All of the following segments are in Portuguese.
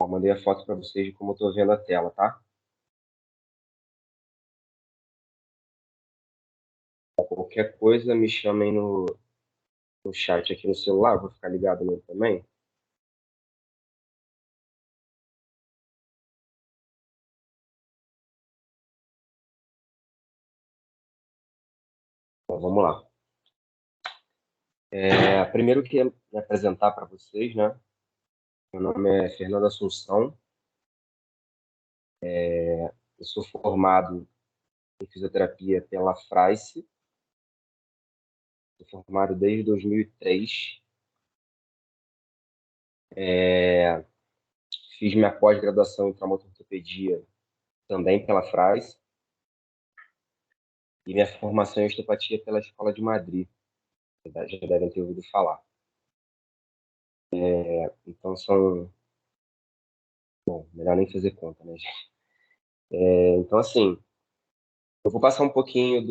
Ó, mandei a foto para vocês de como eu estou vendo a tela, tá? Qualquer coisa, me chamem no chat aqui no celular, vou ficar ligado nele também. Então, vamos lá. Primeiro eu queria me apresentar para vocês, né? Meu nome é Fernando Assunção, eu sou formado em fisioterapia pela FRAICE, sou formado desde 2003, fiz minha pós-graduação em traumatortopedia também pela FRAICE e minha formação em osteopatia pela Escola de Madrid, já devem ter ouvido falar. Então são... Bom, melhor nem fazer conta, né, gente? Então, assim, eu vou passar um pouquinho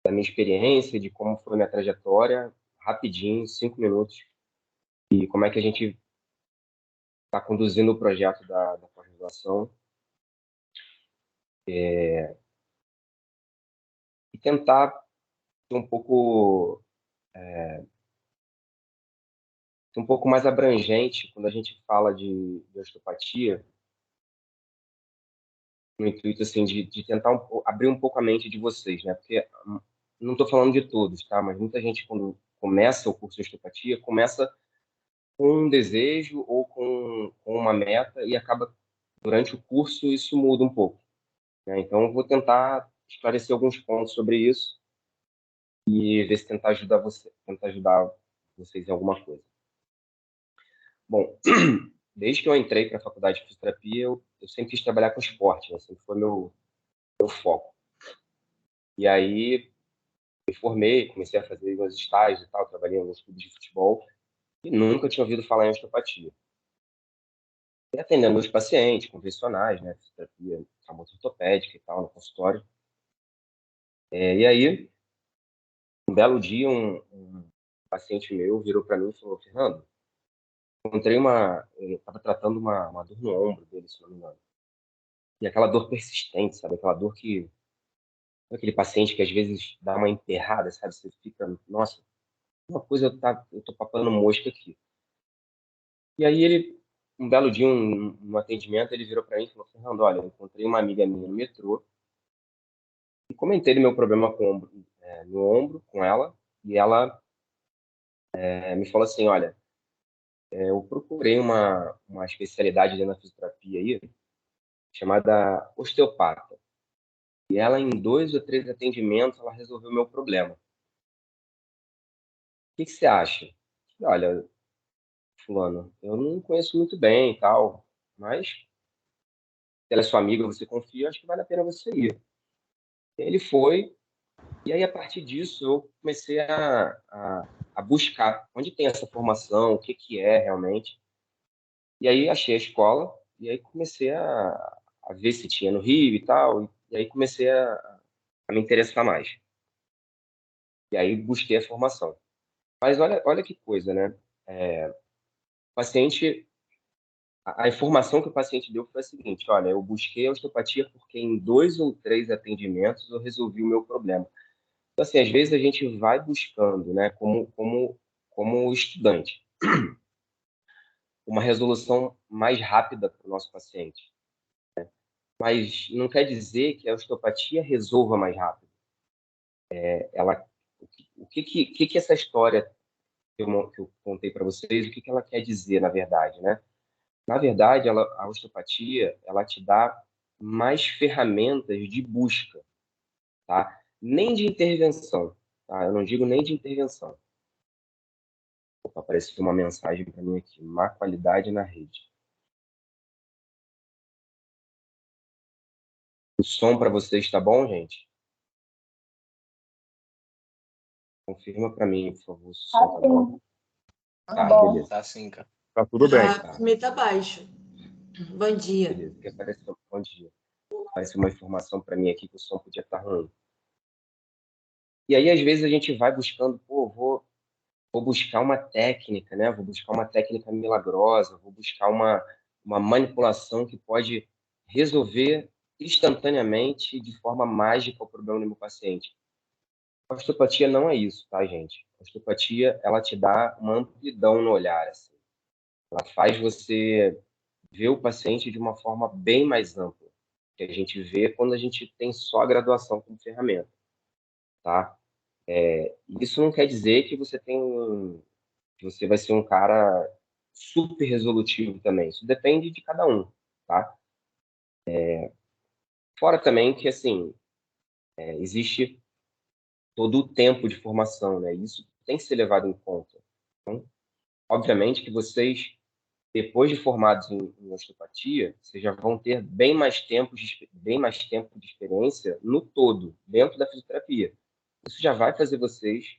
da minha experiência, de como foi minha trajetória, rapidinho, 5 minutos, e como é que a gente está conduzindo o projeto da pós-graduação, e tentar ser um pouco mais abrangente quando a gente fala de osteopatia, no intuito assim, de tentar abrir um pouco a mente de vocês, né? Porque não estou falando de todos, tá? Mas muita gente, quando começa o curso de osteopatia, começa com um desejo ou com uma meta e acaba, durante o curso, isso muda um pouco, né? Então, eu vou tentar esclarecer alguns pontos sobre isso e ver se tentar ajudar vocês em alguma coisa. Bom, desde que eu entrei para a faculdade de fisioterapia, eu sempre quis trabalhar com esporte, né? Sempre foi meu foco. E aí, me formei, comecei a fazer meus estágios e tal, trabalhei em alguns clubes de futebol e nunca tinha ouvido falar em osteopatia. E atendendo meus pacientes convencionais, né, fisioterapia ortopédica e tal, no consultório. E aí, um belo dia, um paciente meu virou para mim e falou: Fernando, encontrei eu estava tratando uma dor no ombro dele, se não me engano. E aquela dor persistente, sabe? Aquela dor que, aquele paciente que às vezes dá uma emperrada, sabe? Você fica, nossa, uma coisa eu tô papando mosca aqui. E aí um belo dia, um atendimento, ele virou para mim e falou: Fernando, olha, eu encontrei uma amiga minha no metrô e comentei do meu problema no ombro com ela, e ela me falou assim: olha, eu procurei uma especialidade dentro da fisioterapia aí, chamada osteopata, e ela, em 2 ou 3 atendimentos, ela resolveu o meu problema. O que que você acha? Olha, fulano, eu não conheço muito bem e tal, mas se ela é sua amiga, você confia, acho que vale a pena você ir. Ele foi, e aí, a partir disso, eu comecei a buscar onde tem essa formação, o que que é realmente. E aí achei a escola, e aí comecei a ver se tinha no Rio e tal, e aí comecei a me interessar mais. E aí busquei a formação. Mas olha que coisa, né? O paciente, a informação que o paciente deu foi a seguinte: olha, eu busquei a osteopatia porque em 2 ou 3 atendimentos eu resolvi o meu problema. Então, assim, às vezes a gente vai buscando, né, como estudante, uma resolução mais rápida para o nosso paciente. Mas não quer dizer que a osteopatia resolva mais rápido. Ela, o que essa história que eu contei para vocês, o que ela quer dizer, na verdade, né? Na verdade, a osteopatia, ela te dá mais ferramentas de busca, tá? Nem de intervenção, tá? Eu não digo nem de intervenção. Opa, apareceu uma mensagem para mim aqui: má qualidade na rede. O som para vocês está bom, gente? Confirma para mim, por favor, se o som tá bom. Tá, Bom, beleza. Tá sim, cara. Tá tudo bem. Tá, me tá baixo. Bom dia. beleza. Porque apareceu, bom dia. Apareceu uma informação para mim aqui que o som podia estar ruim. E aí, às vezes, a gente vai buscando, pô, vou vou buscar uma técnica, né? Vou buscar uma técnica milagrosa, vou buscar uma manipulação que pode resolver instantaneamente, de forma mágica, o problema do meu paciente. A osteopatia não é isso, tá, gente? A osteopatia, ela te dá uma amplidão no olhar, assim. Ela faz você ver o paciente de uma forma bem mais ampla, que a gente vê quando a gente tem só a graduação como ferramenta, tá? Isso não quer dizer que que você vai ser um cara super resolutivo também. Isso depende de cada um, tá? Fora também que, assim, existe todo o tempo de formação, né? Isso tem que ser levado em conta. Então, obviamente que vocês, depois de formados em osteopatia, vocês já vão ter bem mais tempo de experiência no todo, dentro da fisioterapia. Isso já vai fazer vocês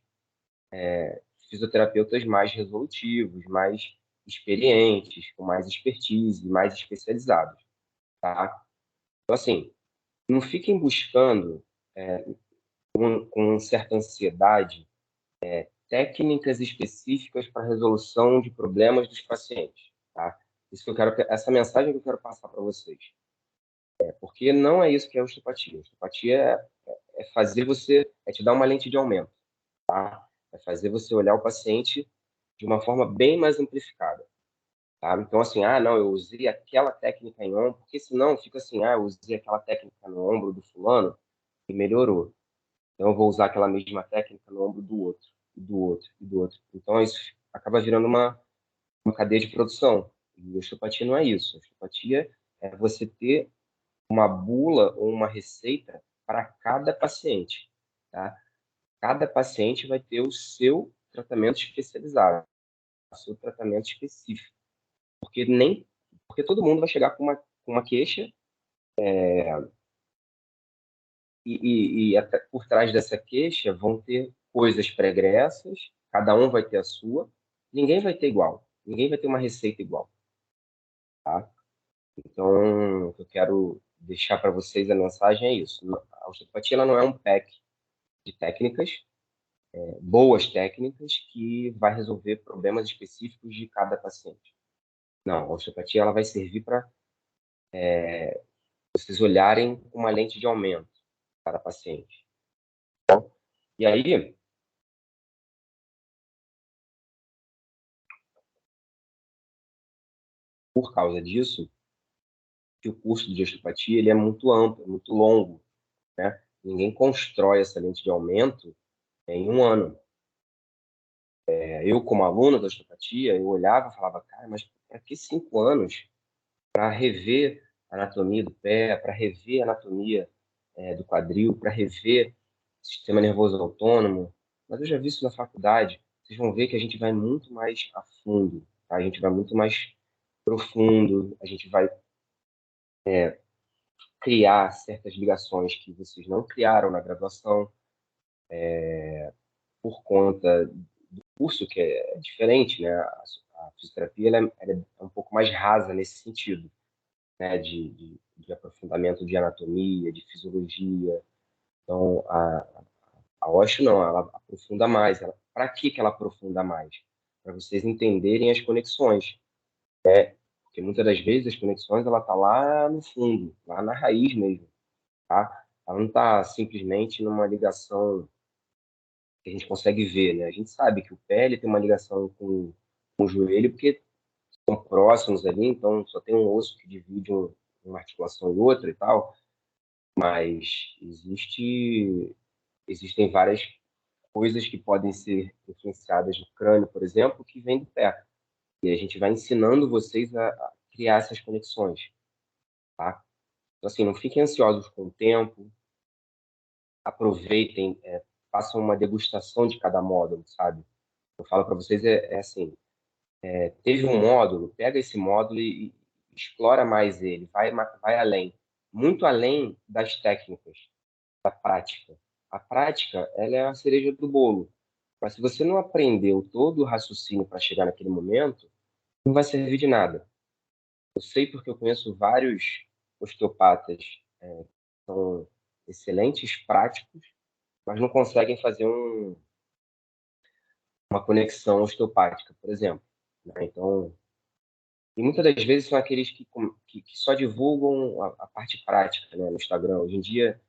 fisioterapeutas mais resolutivos, mais experientes, com mais expertise, mais especializados, tá? Então, assim, não fiquem buscando, com certa ansiedade, técnicas específicas para resolução de problemas dos pacientes, tá? Isso que eu quero, essa mensagem que eu quero passar para vocês. Porque não é isso que é osteopatia. Osteopatia fazer você, te dar uma lente de aumento, tá? É fazer você olhar o paciente de uma forma bem mais amplificada, tá? Então, assim, não, eu usei aquela técnica em ombro, porque senão fica assim, eu usei aquela técnica no ombro do fulano e melhorou. Então, eu vou usar aquela mesma técnica no ombro do outro, e do outro, e do outro. Então, isso acaba virando uma cadeia de produção. E a osteopatia não é isso. A osteopatia é você ter uma bula ou uma receita para cada paciente, tá? Cada paciente vai ter o seu tratamento especializado, o seu tratamento específico, porque nem porque todo mundo vai chegar com uma queixa e até por trás dessa queixa vão ter coisas pregressas, cada um vai ter a sua, ninguém vai ter igual, ninguém vai ter uma receita igual, tá? Então, o que eu quero deixar para vocês a mensagem é isso. A osteopatia ela não é um pack de técnicas, boas técnicas, que vai resolver problemas específicos de cada paciente. Não, a osteopatia ela vai servir para vocês olharem com uma lente de aumento para paciente. E aí, por causa disso, que o curso de osteopatia ele é muito amplo, muito longo, né? Ninguém constrói essa lente de aumento em um ano. Eu, como aluno da osteopatia, eu olhava e falava, cara, mas para que 5 anos para rever a anatomia do pé, para rever a anatomia do quadril, para rever o sistema nervoso autônomo? Mas eu já vi isso na faculdade. Vocês vão ver que a gente vai muito mais a fundo, tá? A gente vai muito mais profundo, a gente vai criar certas ligações que vocês não criaram na graduação por conta do curso, que é diferente, né? A fisioterapia ela é um pouco mais rasa nesse sentido, né? De aprofundamento de anatomia, de fisiologia. Então, a osteo não, ela aprofunda mais. Para que ela aprofunda mais? Para vocês entenderem as conexões. Porque muitas das vezes as conexões ela tá lá no fundo, lá na raiz mesmo, tá? Ela não está simplesmente numa ligação que a gente consegue ver, né? A gente sabe que o pé ele tem uma ligação com o joelho porque são próximos ali, então só tem um osso que divide uma articulação e outra e tal, mas existem várias coisas que podem ser influenciadas no crânio, por exemplo, que vem do pé. E a gente vai ensinando vocês a criar essas conexões, tá? Então, assim, não fiquem ansiosos com o tempo, aproveitem, façam uma degustação de cada módulo, sabe? Eu falo para vocês, assim, teve um módulo, pega esse módulo e explora mais ele, vai além, muito além das técnicas, da prática. A prática, ela é a cereja do bolo. Mas se você não aprendeu todo o raciocínio para chegar naquele momento, não vai servir de nada. Eu sei porque eu conheço vários osteopatas que são excelentes práticos, mas não conseguem fazer uma conexão osteopática, por exemplo, né? Então, e muitas das vezes são aqueles que só divulgam a parte prática, né, no Instagram. Hoje em dia,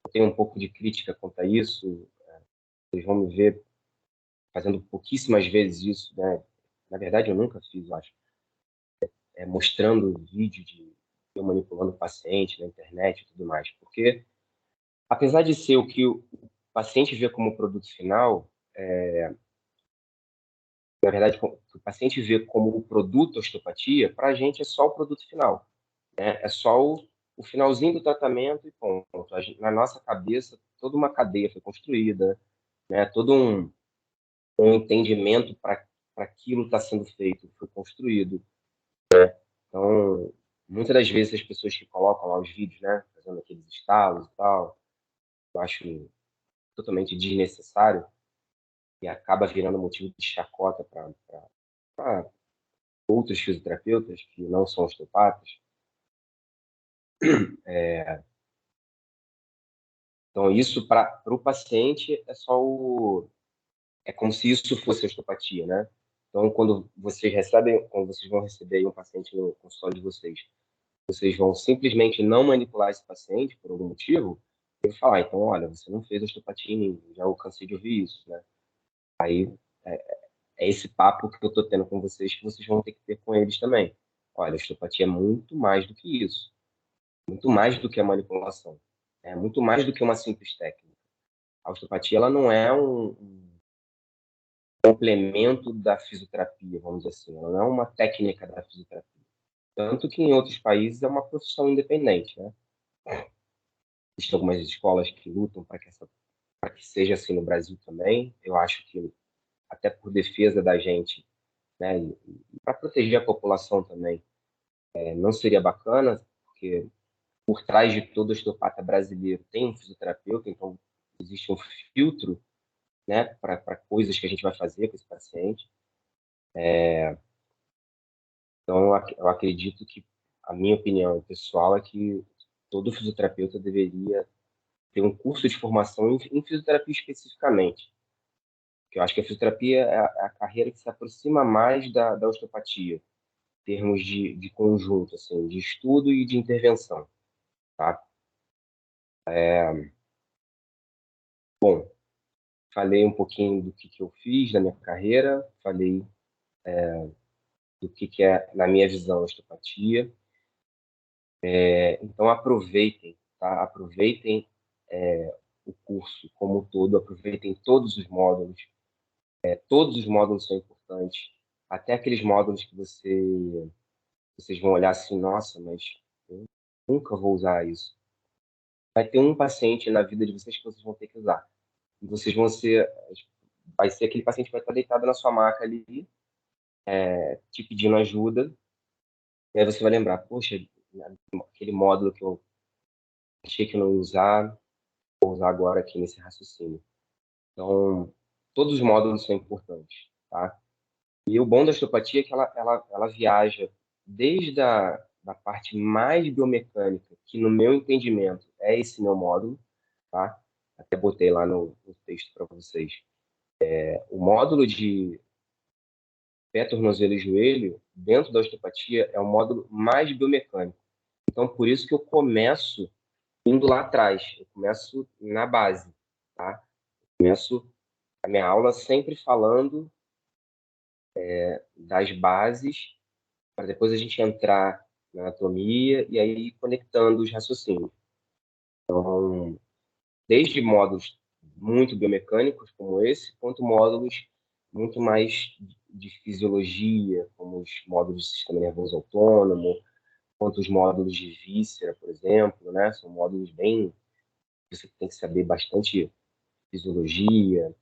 eu tenho um pouco de crítica quanto a isso. Vocês vão me ver fazendo pouquíssimas vezes isso, né? Na verdade, eu nunca fiz, eu acho. Mostrando vídeo de eu manipulando o paciente na internet e tudo mais. Porque, apesar de ser o que o paciente vê como produto final, na verdade, o que o paciente vê como o produto osteopatia, para a gente é só o produto final, né? É só o finalzinho do tratamento e ponto. Na nossa cabeça, toda uma cadeia foi construída, né? Todo um entendimento para aquilo estar sendo feito foi construído. Então, muitas das vezes as pessoas que colocam lá os vídeos, né, fazendo aqueles estalos e tal, eu acho totalmente desnecessário e acaba virando motivo de chacota para outros fisioterapeutas que não são osteopatas. Então, isso para o paciente é só é como se isso fosse osteopatia, né? Então, quando vocês vão receber aí um paciente no consultório de vocês vão simplesmente não manipular esse paciente por algum motivo, eu vou falar, então, olha, você não fez osteopatia em mim, já eu cansei de ouvir isso, né? Aí é esse papo que eu estou tendo com vocês que vocês vão ter que ter com eles também. Olha, a osteopatia é muito mais do que isso, muito mais do que a manipulação, é muito mais do que uma simples técnica. A osteopatia ela não é um complemento da fisioterapia, vamos dizer assim, ela não é uma técnica da fisioterapia. Tanto que em outros países é uma profissão independente, né? Existem algumas escolas que lutam para que seja assim no Brasil também. Eu acho que até por defesa da gente, né, e para proteger a população também, não seria bacana, porque por trás de todo osteopata brasileiro tem um fisioterapeuta, então existe um filtro, né, para coisas que a gente vai fazer com esse paciente. Então, eu acredito que a minha opinião pessoal é que todo fisioterapeuta deveria ter um curso de formação em fisioterapia especificamente. Que eu acho que a fisioterapia é a carreira que se aproxima mais da osteopatia, em termos de conjunto, assim, de estudo e de intervenção, tá? Bom, falei um pouquinho do que eu fiz na minha carreira, falei do que é, na minha visão, a osteopatia. Então, aproveitem, tá? Aproveitem o curso como um todo, aproveitem todos os módulos. Todos os módulos são importantes, até aqueles módulos que vocês vão olhar assim, nossa, mas eu nunca vou usar isso. Vai ter um paciente na vida de vocês que vocês vão ter que usar. E vocês vão ser, vai ser aquele paciente que vai estar deitado na sua maca ali, te pedindo ajuda, e aí você vai lembrar, poxa, aquele módulo que eu achei que eu não ia usar, vou usar agora aqui nesse raciocínio. Então, todos os módulos são importantes, tá? E o bom da osteopatia é que ela viaja desde da parte mais biomecânica, que no meu entendimento é esse meu módulo, tá? Até botei lá no texto para vocês. O módulo de pé, tornozelo e joelho, dentro da osteopatia, é o módulo mais biomecânico. Então, por isso que eu começo indo lá atrás, eu começo na base, tá? Eu começo a minha aula sempre falando das bases, para depois a gente entrar na anatomia e aí conectando os raciocínios. Então, desde módulos muito biomecânicos como esse, quanto módulos muito mais de fisiologia, como os módulos de sistema nervoso autônomo, quanto os módulos de víscera, por exemplo, né? São módulos bem você tem que saber bastante fisiologia,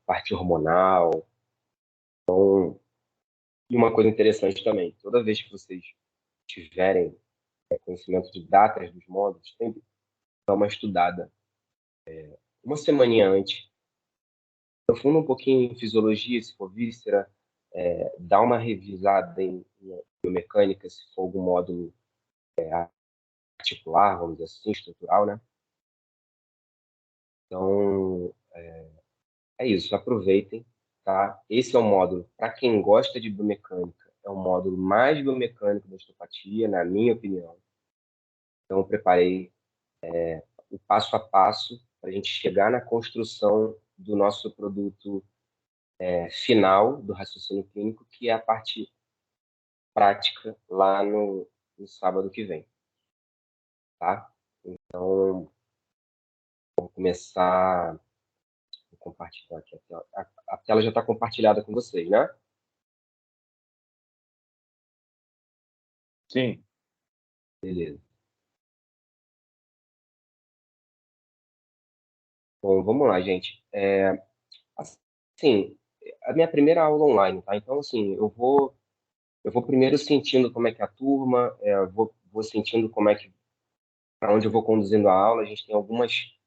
parte hormonal. E uma coisa interessante também, toda vez que vocês tiverem conhecimento de datas dos módulos, tem que dar uma estudada uma semaninha antes. Aprofunda um pouquinho em fisiologia, se for víscera, dá uma revisada em biomecânica, se for algum módulo articular, vamos dizer assim, estrutural, né? Então, é isso, aproveitem, tá? Esse é o módulo, para quem gosta de biomecânica, é o módulo mais biomecânico da osteopatia, na minha opinião. Então, eu preparei o passo a passo para a gente chegar na construção do nosso produto final do raciocínio clínico, que é a parte prática lá no sábado que vem, tá? Então, vou começar a compartilhar aqui a tela. A tela já está compartilhada com vocês, né? Sim. Beleza. Bom, vamos lá, gente. Assim, a minha primeira aula online, tá? Então, assim, eu vou primeiro sentindo como é que é a turma, vou sentindo como é que, para onde eu vou conduzindo a aula. A gente tem algumas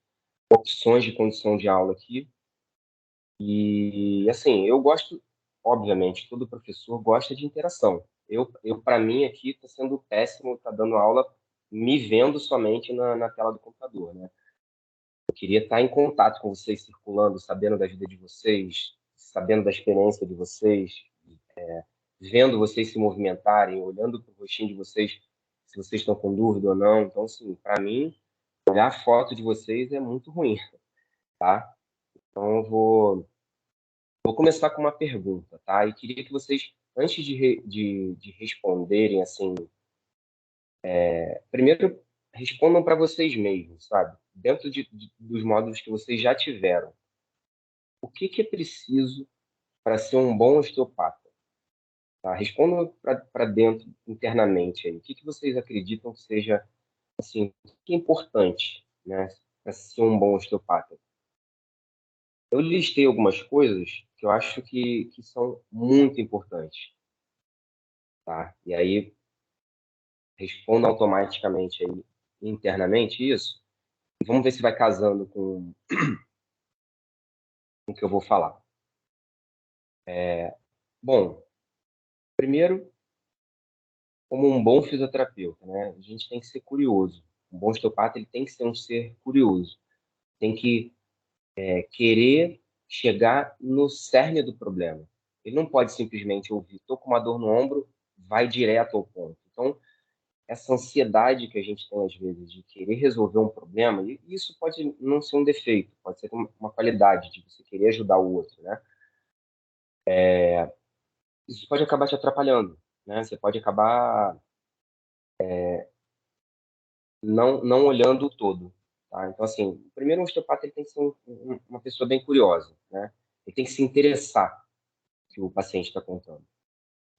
opções de condução de aula aqui. E, assim, eu gosto, obviamente, todo professor gosta de interação. Eu para mim, aqui está sendo péssimo, tá dando aula me vendo somente na tela do computador, né? Eu queria estar em contato com vocês, circulando, sabendo da vida de vocês, sabendo da experiência de vocês, vendo vocês se movimentarem, olhando para o rostinho de vocês, se vocês estão com dúvida ou não. Então, assim, para mim, olhar a foto de vocês é muito ruim, tá? Então, eu vou começar com uma pergunta, tá? E queria que vocês, antes de responderem, assim, primeiro respondam para vocês mesmos, sabe? Dentro dos módulos que vocês já tiveram, o que é preciso para ser um bom osteopata? Tá? Respondam para dentro, internamente aí. O que vocês acreditam que seja, assim, o que é importante, né, para ser um bom osteopata? Eu listei algumas coisas que eu acho que são muito importantes, tá? E aí respondam automaticamente aí, internamente isso. E vamos ver se vai casando com o que eu vou falar. Bom, primeiro, como um bom fisioterapeuta, né, a gente tem que ser curioso. Um bom osteopata ele tem que ser um ser curioso. Tem que querer chegar no cerne do problema. Ele não pode simplesmente ouvir, estou com uma dor no ombro, vai direto ao ponto. Então, essa ansiedade que a gente tem às vezes de querer resolver um problema, e isso pode não ser um defeito, pode ser uma qualidade de você querer ajudar o outro, né? Isso pode acabar te atrapalhando, né? Você pode acabar não olhando o todo, tá? Então, assim, primeiro um osteopata ele tem que ser uma pessoa bem curiosa, né? Ele tem que se interessar no que o paciente está contando.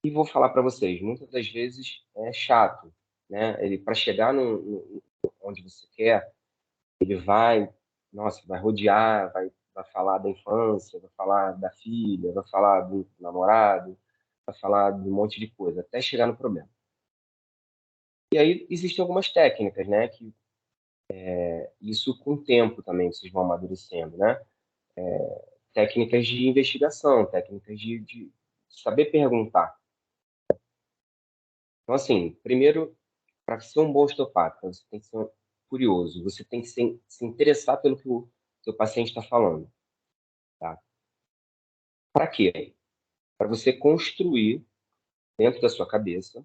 E vou falar para vocês, muitas das vezes é chato, né? Ele para chegar onde você quer, ele vai, nossa, vai rodear, vai falar da infância, vai falar da filha, vai falar do namorado, vai falar de um monte de coisa, até chegar no problema. E aí existem algumas técnicas, né? Que isso com o tempo também vocês vão amadurecendo, né? Técnicas de investigação, técnicas de saber perguntar. Então, assim, primeiro, para ser um bom osteopata, você tem que ser curioso, você tem que se interessar pelo que o seu paciente está falando, tá? Para quê? Para você construir dentro da sua cabeça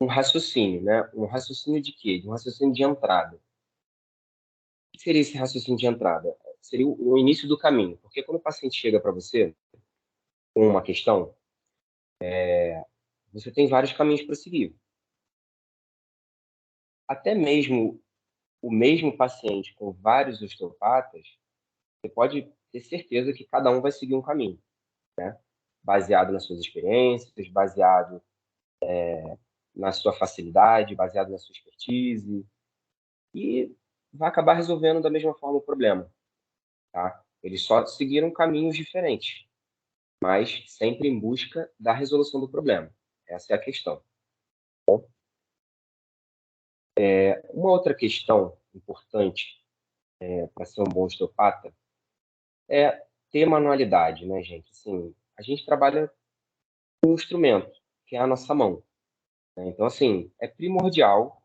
um raciocínio, né? Um raciocínio de quê? De um raciocínio de entrada. O que seria esse raciocínio de entrada? Seria o início do caminho, porque quando o paciente chega para você com uma questão, você tem vários caminhos para seguir. Até mesmo o mesmo paciente com vários osteopatas, você pode ter certeza que cada um vai seguir um caminho, baseado nas suas experiências, baseado na sua facilidade, baseado na sua expertise, e vai acabar resolvendo da mesma forma o problema, tá? Eles só seguiram caminhos diferentes, mas sempre em busca da resolução do problema. Essa é a questão. Uma outra questão importante para ser um bom osteopata é ter manualidade, né, gente? Assim, a gente trabalha com um instrumento, que é a nossa mão, né? Então, assim, é primordial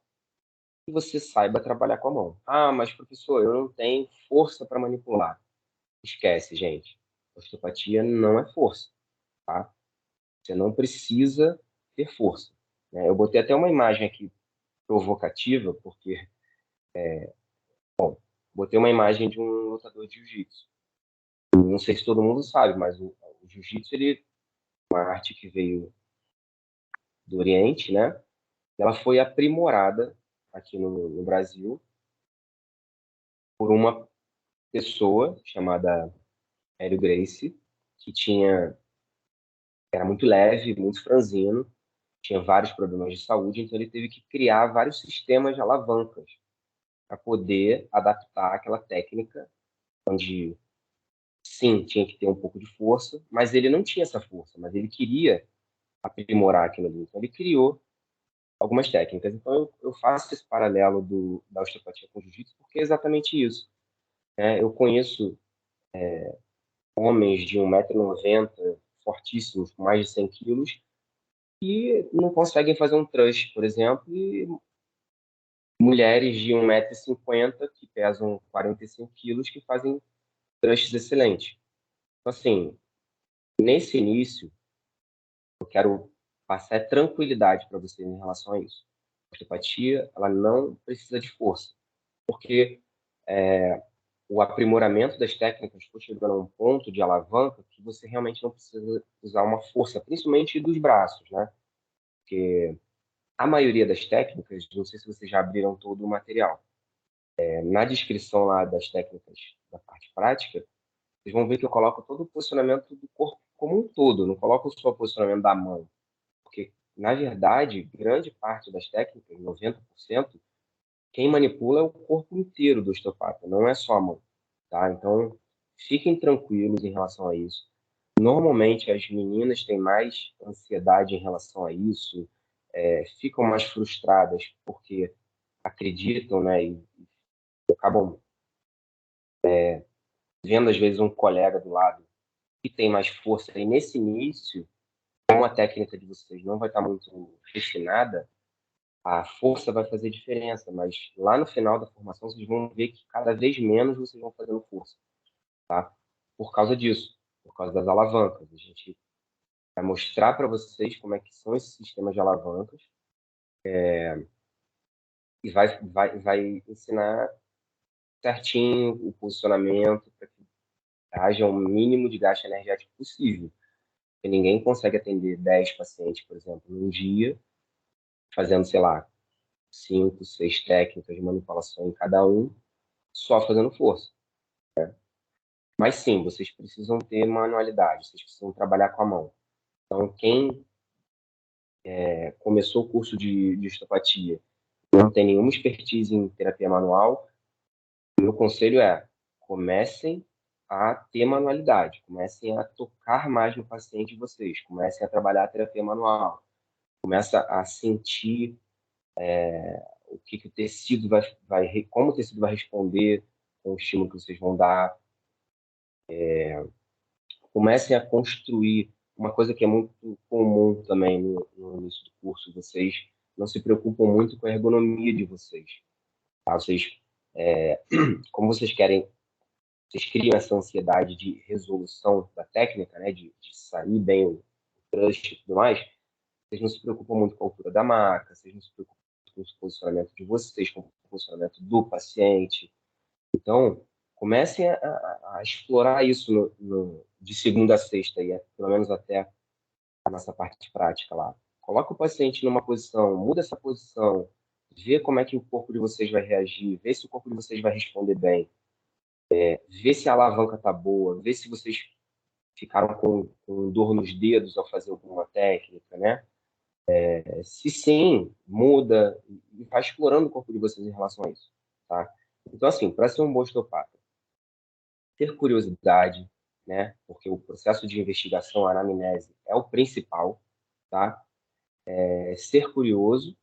e você saiba trabalhar com a mão. Ah, mas professor, eu não tenho força para manipular. Esquece, gente. Osteopatia não é força, tá? Você não precisa ter força, né? Eu botei até uma imagem aqui provocativa, porque, botei uma imagem de um lutador de jiu-jitsu. Não sei se todo mundo sabe, mas o jiu-jitsu, ele é uma arte que veio do Oriente, né? Ela foi aprimorada aqui no Brasil por uma pessoa chamada Hélio Gracie, que era muito leve, muito franzino, tinha vários problemas de saúde, então ele teve que criar vários sistemas de alavancas para poder adaptar aquela técnica, onde sim, tinha que ter um pouco de força, mas ele não tinha essa força, mas ele queria aprimorar aquilo ali. Então ele criou algumas técnicas. Então eu faço esse paralelo da osteopatia com o jiu-jitsu porque é exatamente isso, né? Eu conheço homens de 1,90 m, fortíssimos, com mais de 100 quilos, que não conseguem fazer um thrust, por exemplo, e mulheres de 1,50 m, que pesam 45 quilos, que fazem thrusts excelentes. Então, assim, nesse início, eu quero passar tranquilidade para você em relação a isso. A osteopatia, ela não precisa de força, porque o aprimoramento das técnicas foi chegando a um ponto de alavanca que você realmente não precisa usar uma força, principalmente dos braços, né? Porque a maioria das técnicas, não sei se vocês já abriram todo o material, na descrição lá das técnicas da parte prática, vocês vão ver que eu coloco todo o posicionamento do corpo como um todo, não coloco só o posicionamento da mão, porque, na verdade, grande parte das técnicas, 90%, quem manipula é o corpo inteiro do osteopata, não é só a mão, tá? Então, fiquem tranquilos em relação a isso. Normalmente, as meninas têm mais ansiedade em relação a isso, ficam mais frustradas porque acreditam, né, e acabam vendo, às vezes, um colega do lado que tem mais força. E nesse início, como a técnica de vocês não vai estar muito refinada, a força vai fazer diferença, mas lá no final da formação vocês vão ver que cada vez menos vocês vão fazendo força, tá? Por causa disso, por causa das alavancas. A gente vai mostrar para vocês como é que são esses sistemas de alavancas e vai ensinar certinho o posicionamento para que haja o mínimo de gasto energético possível. Porque ninguém consegue atender 10 pacientes, por exemplo, num dia, fazendo, sei lá, 5, 6 técnicas de manipulação em cada um, só fazendo força. Mas sim, vocês precisam ter manualidade, vocês precisam trabalhar com a mão. Então, quem começou o curso de osteopatia não tem nenhuma expertise em terapia manual, o meu conselho é: comecem a ter manualidade, comecem a tocar mais no paciente de vocês, comecem a trabalhar a terapia manual, começa a sentir o que o tecido como o tecido vai responder com o estímulo que vocês vão dar. Comecem a construir uma coisa que é muito comum também no início do curso. Vocês não se preocupam muito com a ergonomia de vocês, tá? Como vocês querem, vocês criam essa ansiedade de resolução da técnica, né, de sair bem o thrust e tudo mais. Vocês não se preocupam muito com a altura da maca, vocês não se preocupam com o posicionamento de vocês, com o posicionamento do paciente. Então, comecem a explorar isso de segunda a sexta, pelo menos até a nossa parte prática lá. Coloca o paciente numa posição, muda essa posição, vê como é que o corpo de vocês vai reagir, vê se o corpo de vocês vai responder bem, vê se a alavanca tá boa, vê se vocês ficaram com dor nos dedos ao fazer alguma técnica, né? Se sim, muda e vai explorando o corpo de vocês em relação a isso, tá? Então, assim, para ser um bom osteopata, ter curiosidade, né? Porque o processo de investigação, a anamnese, é o principal, tá? Ser curioso,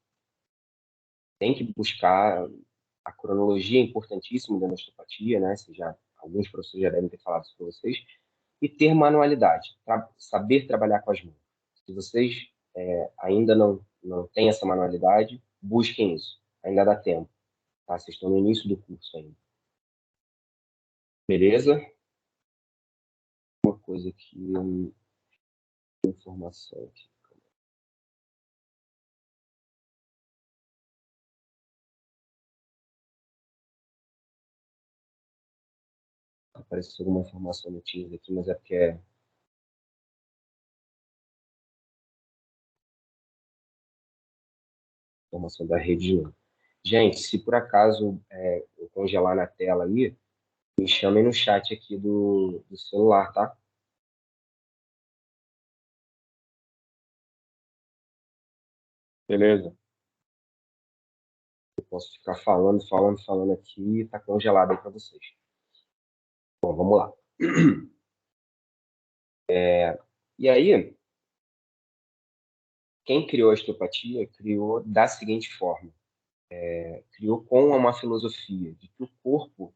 tem que buscar a cronologia é importantíssima da osteopatia, né? Alguns professores já devem ter falado isso para vocês, e ter manualidade, saber trabalhar com as mãos. Se vocês ainda não têm essa manualidade, busquem isso. Ainda dá tempo, tá? Vocês estão no início do curso ainda. Beleza? Uma coisa aqui, informação aqui. Apareceu alguma informação no Teams aqui, mas é porque é informação da rede de novo. Gente, se por acaso eu congelar na tela aí, me chamem no chat aqui do celular, tá? Beleza? Eu posso ficar falando aqui e tá congelado aí para vocês. Bom, vamos lá. E aí, quem criou a osteopatia criou da seguinte forma. Criou com uma filosofia de que o corpo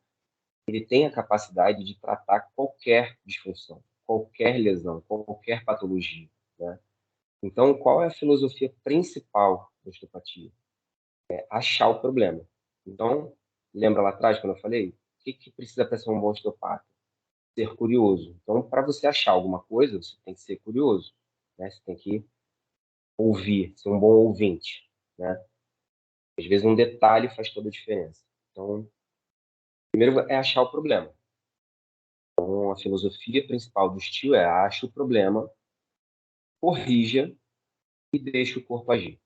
ele tem a capacidade de tratar qualquer disfunção, qualquer lesão, qualquer patologia, né? Então, qual é a filosofia principal da osteopatia? É achar o problema. Então, lembra lá atrás quando eu falei? O que precisa para ser um bom osteopata? Ser curioso. Então, para você achar alguma coisa, você tem que ser curioso, né? Você tem que ouvir, ser um bom ouvinte, né? Às vezes um detalhe faz toda a diferença. Então, primeiro é achar o problema. Então, a filosofia principal do estilo é acha o problema, corrija e deixa o corpo agir.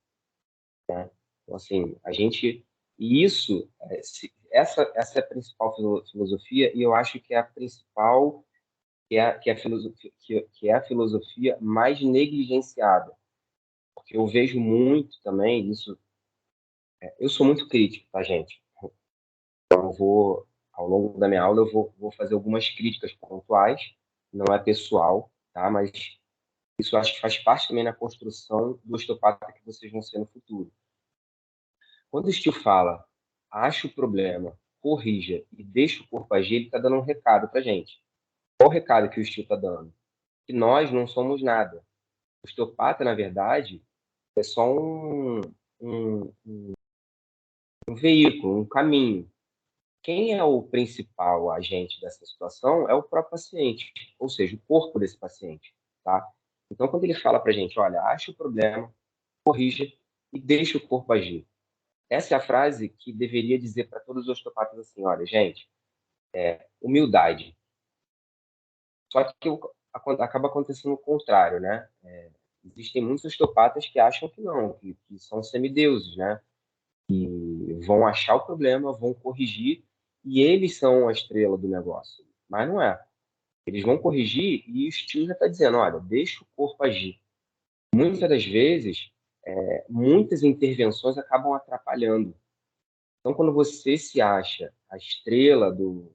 Né? Então, assim, a gente... E isso, essa é a principal filosofia, e eu acho que é a principal, que é a filosofia, que é a filosofia mais negligenciada. Porque eu vejo muito também isso... Eu sou muito crítico, tá, gente? Então, ao longo da minha aula, eu vou fazer algumas críticas pontuais, não é pessoal, tá? Mas isso eu acho que faz parte também na construção do osteopata que vocês vão ser no futuro. Quando o Steel fala, acha o problema, corrija e deixa o corpo agir, ele está dando um recado para gente. Qual o recado que o Steel está dando? Que nós não somos nada. O osteopata, na verdade, é só um, um veículo, um caminho. Quem é o principal agente dessa situação é o próprio paciente, ou seja, o corpo desse paciente, tá? Então, quando ele fala para a gente, olha, acha o problema, corrija e deixa o corpo agir. Essa é a frase que deveria dizer para todos os osteopatas assim, olha, gente, humildade. Só que acaba acontecendo o contrário, né? Existem muitos osteopatas que acham que não, que são semideuses, né? Que vão achar o problema, vão corrigir e eles são a estrela do negócio. Mas não é. Eles vão corrigir e o estilo já está dizendo, olha, deixa o corpo agir. Muitas das vezes, muitas intervenções acabam atrapalhando. Então, quando você se acha a estrela do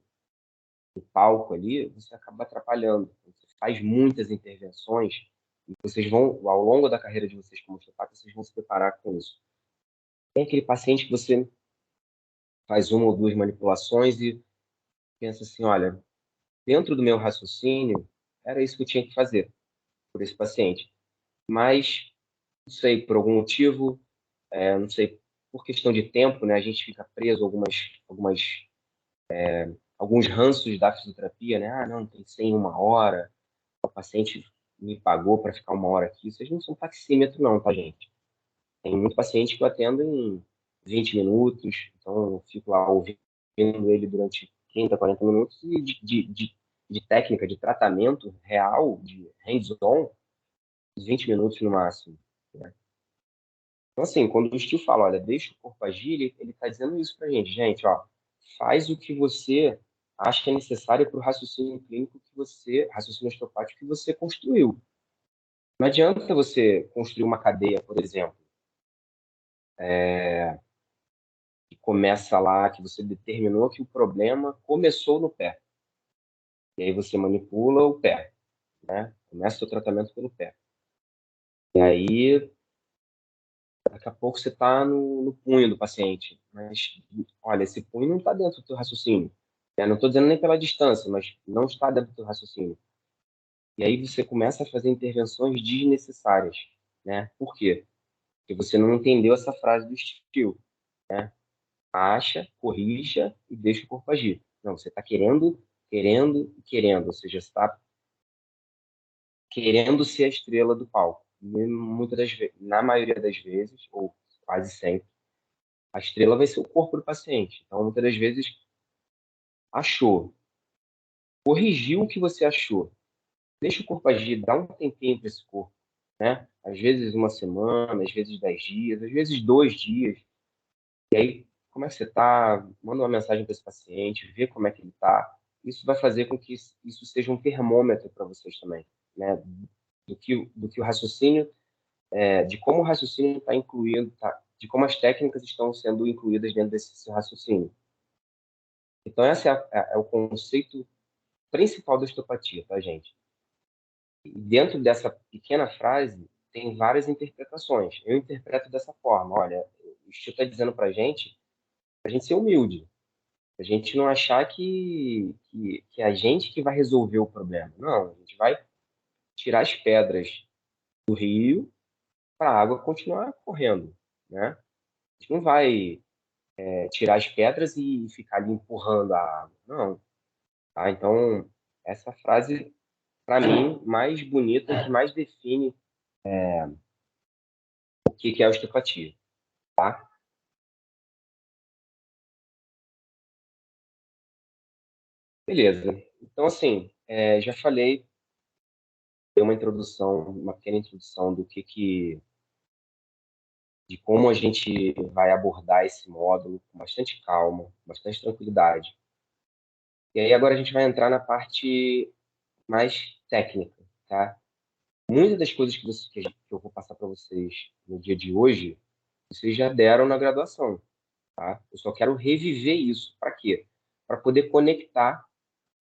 palco ali, você acaba atrapalhando. Você faz muitas intervenções e vocês vão, ao longo da carreira de vocês como osteopata, vocês vão se preparar com isso. Tem aquele paciente que você faz uma ou duas manipulações e pensa assim, olha, dentro do meu raciocínio, era isso que eu tinha que fazer por esse paciente. Mas, não sei, por algum motivo, não sei, por questão de tempo, né, a gente fica preso a alguns ranços da fisioterapia, né? Ah, não, tem 100 uma hora, o paciente me pagou para ficar uma hora aqui. Vocês não são taxímetro, não, tá, gente? Tem muito paciente que eu atendo em 20 minutos, então eu fico lá ouvindo ele durante 30, 40 minutos e de técnica, de tratamento real, de hands-on, 20 minutos no máximo. Né? Então, assim, quando o Steve fala, olha, deixa o corpo agir, ele está dizendo isso pra gente. Gente, ó, faz o que você acha que é necessário para o raciocínio clínico que você, raciocínio osteopático que você construiu. Não adianta você construir uma cadeia, por exemplo, que começa lá, que você determinou que o problema começou no pé. E aí você manipula o pé, né? Começa o tratamento pelo pé. E aí, daqui a pouco você está no punho do paciente. Mas, olha, esse punho não está dentro do teu raciocínio. Né? Não estou dizendo nem pela distância, mas não está dentro do teu raciocínio. E aí você começa a fazer intervenções desnecessárias, né? Por quê? Porque você não entendeu essa frase do estilo. né? Acha, corrija e deixa o corpo agir. Não, você está querendo, querendo e querendo, ou seja, você está querendo ser a estrela do palco. E muitas das vezes, na maioria das vezes, ou quase sempre, a estrela vai ser o corpo do paciente. Então, muitas das vezes, achou, corrigiu o que você achou, deixa o corpo agir, dá um tempinho para esse corpo, né? Às vezes uma semana, às vezes 10 dias, às vezes 2 dias. E aí, como é que você está? Manda uma mensagem para esse paciente, vê como é que ele está. Isso vai fazer com que isso seja um termômetro para vocês também, né? Do que o raciocínio, de como o raciocínio está incluído, de como as técnicas estão sendo incluídas dentro desse raciocínio. Então, esse é o conceito principal da osteopatia, tá, gente? E dentro dessa pequena frase, tem várias interpretações. Eu interpreto dessa forma: olha, o Chico está dizendo para a gente ser humilde, a gente não achar que é a gente que vai resolver o problema. Não, a gente vai tirar as pedras do rio para a água continuar correndo, né? A gente não vai tirar as pedras e ficar ali empurrando a água. Não. Tá? Então, essa frase, para mim, mais bonita, que mais define o que é a osteopatia. Tá? Beleza. Então, assim, já falei, dei uma introdução, uma pequena introdução de como a gente vai abordar esse módulo com bastante calma, bastante tranquilidade. E aí agora a gente vai entrar na parte mais técnica, tá? Muitas das coisas que eu vou passar para vocês no dia de hoje, vocês já deram na graduação, tá? Eu só quero reviver isso. Para quê? Para poder conectar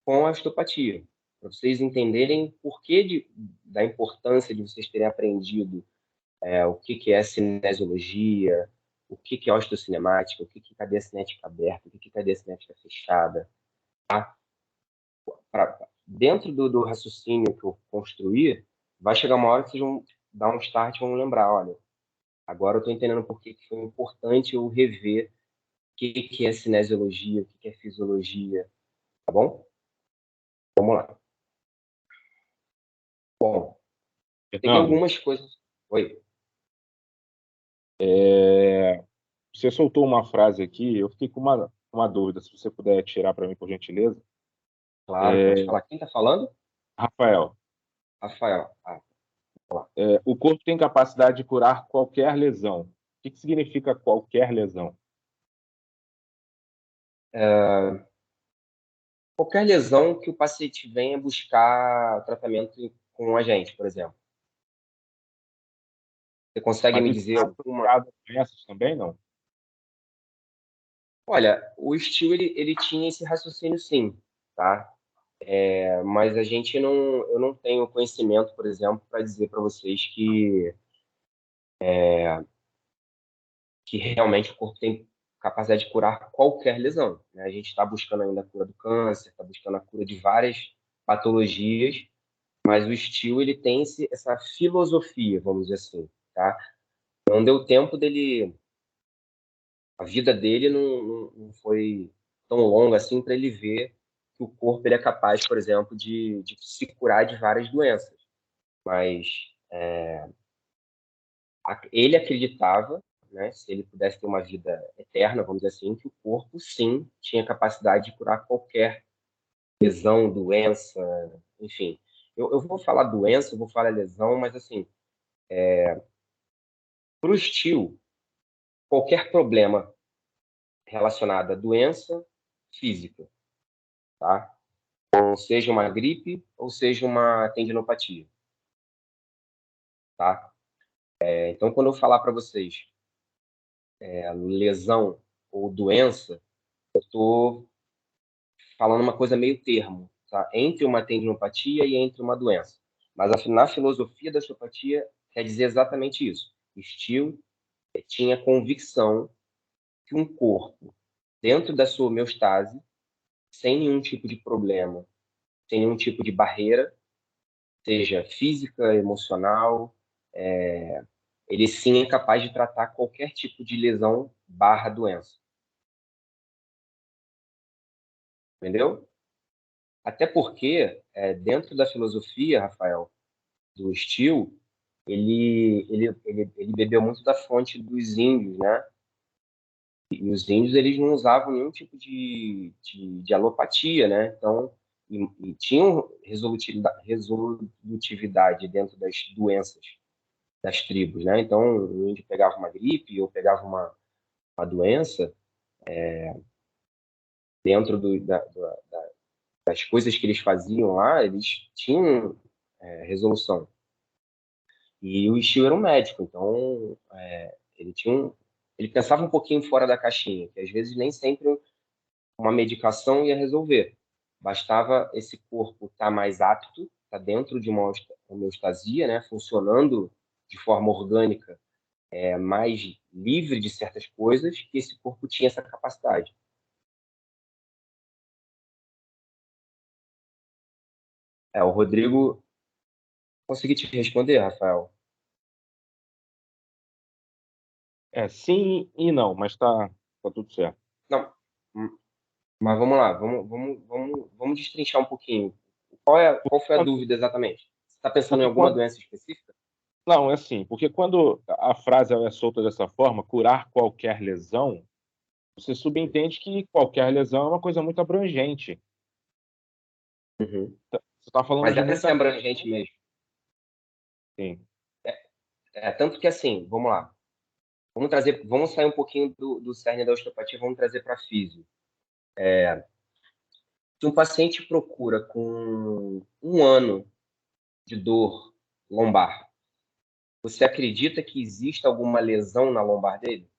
com a osteopatia, para vocês entenderem por que da importância de vocês terem aprendido o que é cinesiologia, o que é osteocinemática, o que é cadeia cinética aberta, o que é cadeia cinética fechada. Tá? Dentro do raciocínio que eu construí, vai chegar uma hora que vocês vão dar um start e vão lembrar, olha, agora eu estou entendendo por que foi importante eu rever o que é cinesiologia, o que é fisiologia, tá bom? Vamos lá. Bom, eu peguei Fernando, algumas coisas. Oi. você soltou uma frase aqui, eu fiquei com uma dúvida, se você puder tirar para mim, por gentileza. Claro, pode falar. Quem está falando? Rafael, Rafael. Vamos lá. o corpo tem capacidade de curar qualquer lesão. O que significa qualquer lesão? Qualquer lesão que o paciente venha buscar tratamento com a gente, por exemplo. Você consegue Mas me isso dizer está alguma? associado a doenças também, não? Olha, o Steel ele tinha esse raciocínio sim, tá? Mas a gente não, eu não tenho conhecimento, por exemplo, para dizer para vocês que realmente o corpo tem capacidade de curar qualquer lesão, né? A gente está buscando ainda a cura do câncer, está buscando a cura de várias patologias, mas o Steel ele tem essa filosofia, vamos dizer assim, tá? Não deu tempo dele, a vida dele não foi tão longa assim para ele ver que o corpo ele é capaz, por exemplo, de se curar de várias doenças. Mas ele acreditava, né, se ele pudesse ter uma vida eterna, vamos dizer assim, que o corpo sim tinha capacidade de curar qualquer lesão, doença, enfim. Eu vou falar doença, eu vou falar lesão, mas assim, para o Steel, qualquer problema relacionado à doença física, tá? Ou seja uma gripe, ou seja uma tendinopatia, tá? Então, quando eu falar para vocês lesão ou doença, eu estou falando uma coisa meio termo, tá? Entre uma tendinopatia e entre uma doença. Mas na filosofia da osteopatia quer dizer exatamente isso. Steele tinha convicção que um corpo, dentro da sua homeostase, sem nenhum tipo de problema, sem nenhum tipo de barreira, seja física, emocional, ele sim é capaz de tratar qualquer tipo de lesão barra doença. Entendeu? Até porque, dentro da filosofia, Rafael, do Steele, ele bebeu muito da fonte dos índios, né? E os índios, eles não usavam nenhum tipo de alopatia, né? Então, e tinham resolutividade dentro das doenças das tribos, né? Então, o índio pegava uma gripe ou pegava uma doença dentro das coisas que eles faziam lá, eles tinham resolução. E o Ishio era um médico, então ele pensava um pouquinho fora da caixinha, que às vezes nem sempre uma medicação ia resolver. Bastava esse corpo estar mais apto, estar dentro de uma homeostasia, né, funcionando de forma orgânica, mais livre de certas coisas, que esse corpo tinha essa capacidade. O Rodrigo, consegui te responder, Rafael? Sim e não, mas tá tudo certo. Não, mas vamos lá, vamos destrinchar um pouquinho. Qual foi a dúvida exatamente? Você está pensando em Porque alguma quando, doença específica? não, é assim, porque quando a frase ela é solta dessa forma, curar qualquer lesão, você subentende que qualquer lesão é uma coisa muito abrangente. Uhum. Você está falando Mas de é para ser muita. abrangente mesmo. Sim. Tanto que assim, vamos lá. Vamos sair um pouquinho do cerne da osteopatia, vamos trazer para a físio. Se um paciente procura com um ano de dor lombar, você acredita que existe alguma lesão na lombar dele?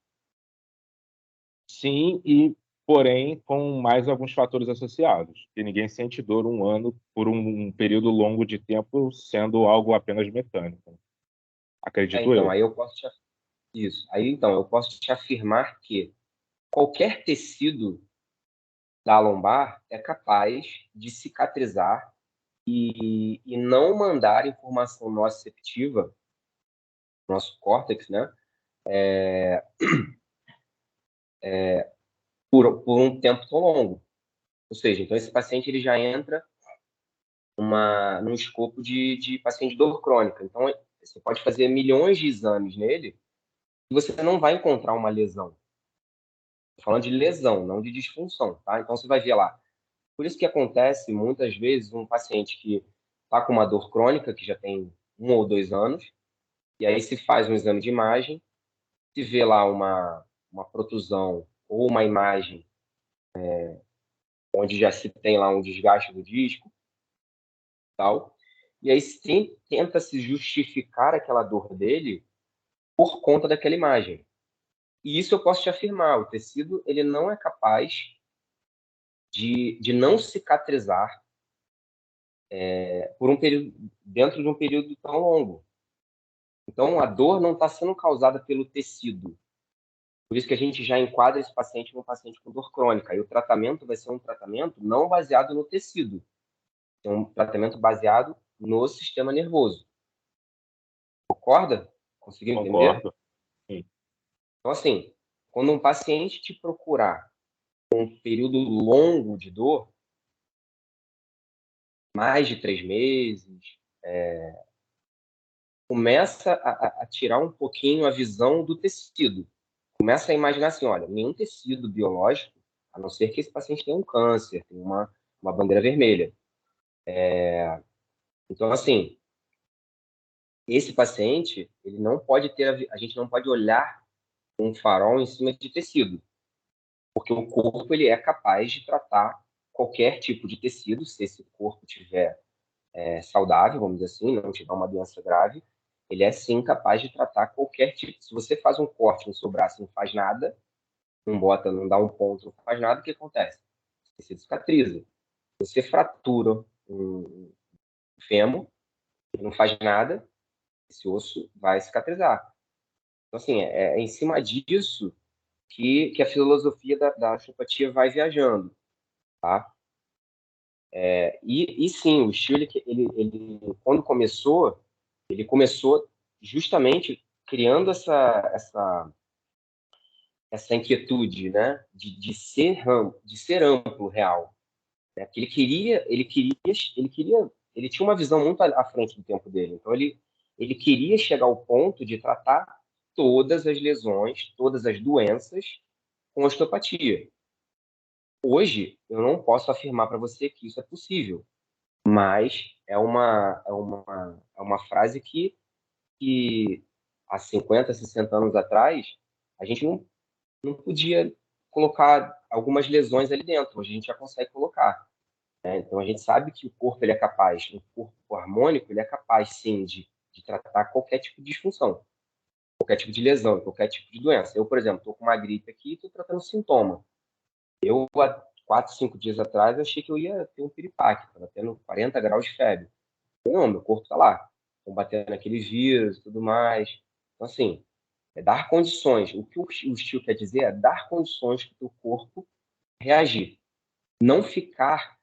Sim, e porém com mais alguns fatores associados. Que ninguém sente dor um ano por um período longo de tempo sendo algo apenas mecânico. Acredito Então, eu. aí eu posso te, isso. Aí então eu posso te afirmar que qualquer tecido da lombar é capaz de cicatrizar e não mandar informação nociceptiva, nosso córtex, né? Por um tempo tão longo. Ou seja, então esse paciente ele já entra num escopo de paciente de dor crônica. Então, você pode fazer milhões de exames nele e você não vai encontrar uma lesão. Estou falando de lesão, não de disfunção, tá? Então, você vai ver lá. Por isso que acontece, muitas vezes, um paciente que está com uma dor crônica, que já tem 1 ou 2 anos, e aí se faz um exame de imagem, se vê lá uma protusão ou uma imagem onde já se tem lá um desgaste do disco, tal. E aí sim, tenta se justificar aquela dor dele por conta daquela imagem. E isso eu posso te afirmar, o tecido ele não é capaz de não cicatrizar por um período, dentro de um período tão longo. Então, a dor não está sendo causada pelo tecido. Por isso que a gente já enquadra esse paciente como um paciente com dor crônica. E o tratamento vai ser um tratamento não baseado no tecido, é um tratamento baseado no sistema nervoso. Concorda? Conseguiu entender? Concordo. Sim. Então, assim, quando um paciente te procurar um período longo de dor, mais de 3 meses, começa a tirar um pouquinho a visão do tecido. Começa a imaginar assim, olha, nenhum tecido biológico, a não ser que esse paciente tenha um câncer, tenha uma bandeira vermelha. Então, assim, esse paciente, ele não pode ter, a gente não pode olhar um farol em cima de tecido, porque o corpo ele é capaz de tratar qualquer tipo de tecido, se esse corpo tiver saudável, vamos dizer assim, não tiver uma doença grave, ele é sim capaz de tratar qualquer tipo. Se você faz um corte no seu braço e não faz nada, não bota, não dá um ponto, não faz nada, o que acontece? Você cicatriza. Você fratura um fêmur e não faz nada, esse osso vai cicatrizar. Então, assim, é em cima disso que a filosofia da osteopatia vai viajando, tá? E sim, o Chile, ele, quando começou, ele começou justamente criando essa inquietude, né, de ser amplo, real, né? Porque ele tinha uma visão muito à frente do tempo dele. Então ele queria chegar ao ponto de tratar todas as lesões, todas as doenças com osteopatia. Hoje eu não posso afirmar para você que isso é possível, mas é uma frase que há 50, 60 anos atrás a gente não podia colocar algumas lesões ali dentro. Hoje a gente já consegue colocar, né? Então a gente sabe que o corpo ele é capaz, um corpo harmônico, ele é capaz sim de tratar qualquer tipo de disfunção, qualquer tipo de lesão, qualquer tipo de doença. Eu, por exemplo, estou com uma gripe aqui e estou tratando sintoma. Eu, há 4, 5 dias atrás, achei que eu ia ter um piripaque, estava tendo 40 graus de febre. Não, meu corpo está lá, combatendo aquele vírus e tudo mais. Então, assim, é dar condições. O que o Steel quer dizer é dar condições para o teu corpo reagir. Não ficar,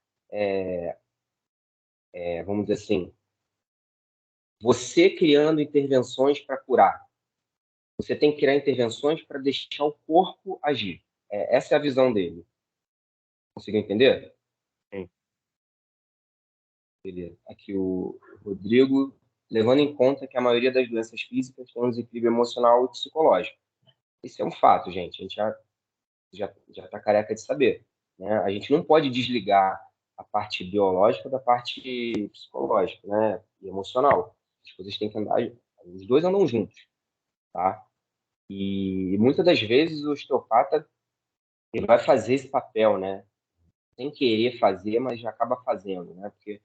vamos dizer assim, você criando intervenções para curar. Você tem que criar intervenções para deixar o corpo agir. Essa é a visão dele. Conseguiu entender? Sim. Beleza. Aqui o Rodrigo, levando em conta que a maioria das doenças físicas tem um desequilíbrio emocional e psicológico. Isso é um fato, gente. A gente já está careca de saber, né? A gente não pode desligar a parte biológica da parte psicológica, né? E emocional. As coisas têm que andar, os dois andam juntos, tá? E muitas das vezes o osteopata ele vai fazer esse papel, né? Sem querer fazer, mas já acaba fazendo, né? Porque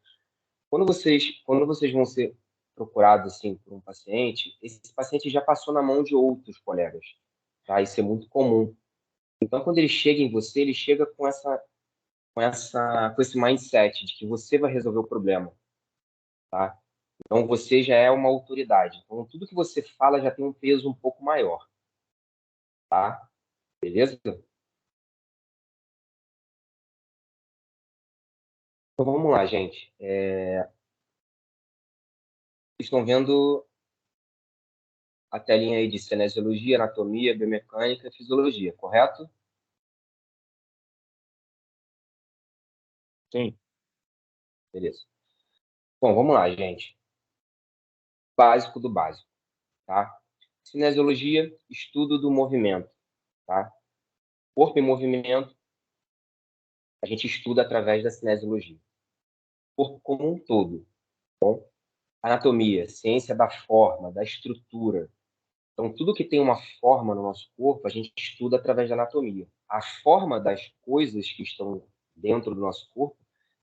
quando vocês vão ser procurados assim por um paciente, esse paciente já passou na mão de outros colegas, tá? Isso é muito comum. Então, quando ele chega em você, ele chega com esse mindset de que você vai resolver o problema, tá? Então, você já é uma autoridade. Então, tudo que você fala já tem um peso um pouco maior, tá? Beleza? Então, vamos lá, gente. Vocês estão vendo a telinha aí de cinesiologia, anatomia, biomecânica e fisiologia, correto? Sim. Beleza. Bom, vamos lá, gente. Básico do básico, tá? Cinesiologia, estudo do movimento, tá? Corpo em movimento, a gente estuda através da cinesiologia. Corpo como um todo, tá bom? Anatomia, ciência da forma, da estrutura. Então, tudo que tem uma forma no nosso corpo, a gente estuda através da anatomia. A forma das coisas que estão dentro do nosso corpo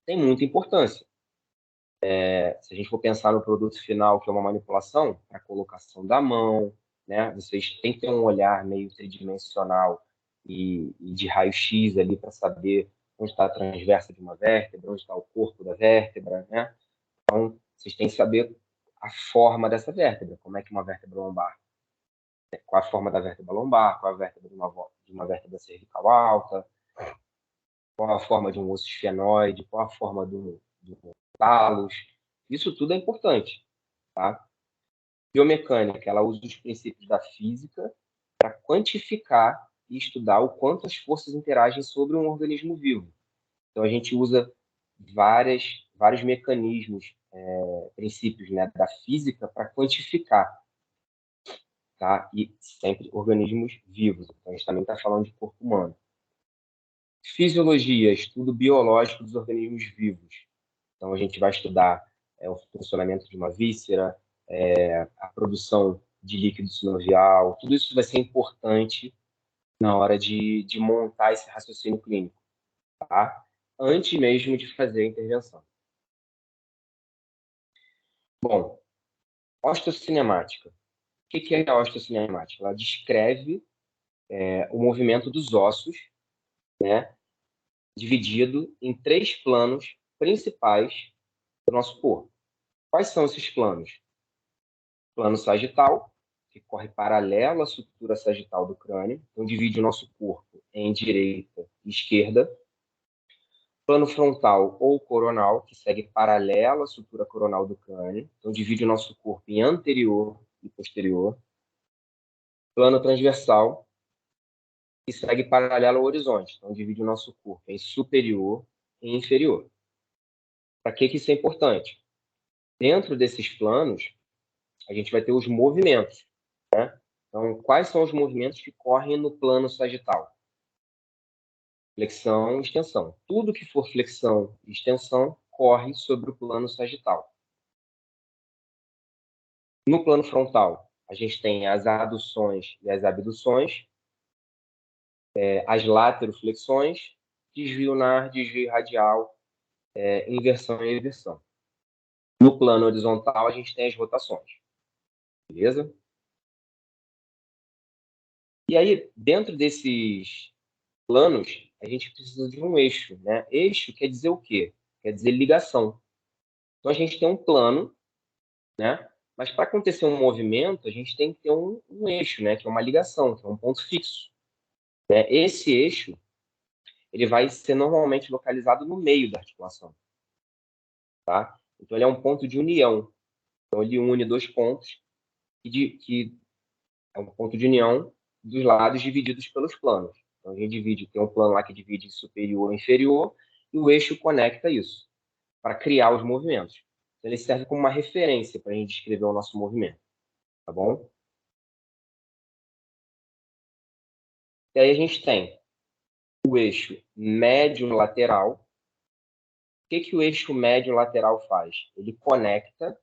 tem muita importância. Se a gente for pensar no produto final, que é uma manipulação, a colocação da mão, né? Vocês têm que ter um olhar meio tridimensional e de raio-x ali para saber onde está a transversa de uma vértebra, onde está o corpo da vértebra, né? Então, vocês têm que saber a forma dessa vértebra, como é que uma vértebra lombar, qual a forma da vértebra lombar, qual a vértebra de uma vértebra cervical alta, qual a forma de um osso esfenoide, qual a forma do talos. Isso tudo é importante, tá? Biomecânica, ela usa os princípios da física para quantificar e estudar o quanto as forças interagem sobre um organismo vivo. Então, a gente usa vários mecanismos, princípios, né, da física para quantificar, tá? E sempre organismos vivos. Então, a gente também está falando de corpo humano. Fisiologia, estudo biológico dos organismos vivos. Então, a gente vai estudar o funcionamento de uma víscera, a produção de líquido sinovial. Tudo isso vai ser importante na hora de montar esse raciocínio clínico, tá? Antes mesmo de fazer a intervenção. Bom, osteocinemática. O que é a osteocinemática? Ela descreve o movimento dos ossos, né, dividido em 3 planos principais do nosso corpo. Quais são esses planos? Plano sagital, que corre paralelo à sutura sagital do crânio, então divide o nosso corpo em direita e esquerda. Plano frontal ou coronal, que segue paralelo à sutura coronal do crânio, então divide o nosso corpo em anterior e posterior. plano transversal, que segue paralelo ao horizonte. Então, divide o nosso corpo em superior e inferior. Para que isso é importante? Dentro desses planos, a gente vai ter os movimentos, né? Então, quais são os movimentos que correm no plano sagital? Flexão e extensão. Tudo que for flexão e extensão corre sobre o plano sagital. No plano frontal, a gente tem as aduções e as abduções, as lateroflexões, desvio nar, desvio radial, inversão e eversão. No plano horizontal, a gente tem as rotações. Beleza? E aí, dentro desses planos, a gente precisa de um eixo, né? Eixo quer dizer o quê? Quer dizer ligação. Então, a gente tem um plano, né? Mas para acontecer um movimento, a gente tem que ter um eixo, né? Que é uma ligação, que é um ponto fixo. Né? Esse eixo, ele vai ser normalmente localizado no meio da articulação, tá? Então, ele é um ponto de união. Então, ele une dois pontos que é um ponto de união dos lados divididos pelos planos. Então, a gente divide, tem um plano lá que divide superior e inferior, e o eixo conecta isso, para criar os movimentos. Então, ele serve como uma referência para a gente descrever o nosso movimento, tá bom? E aí a gente tem o eixo médio-lateral. O que o eixo médio-lateral faz? Ele conecta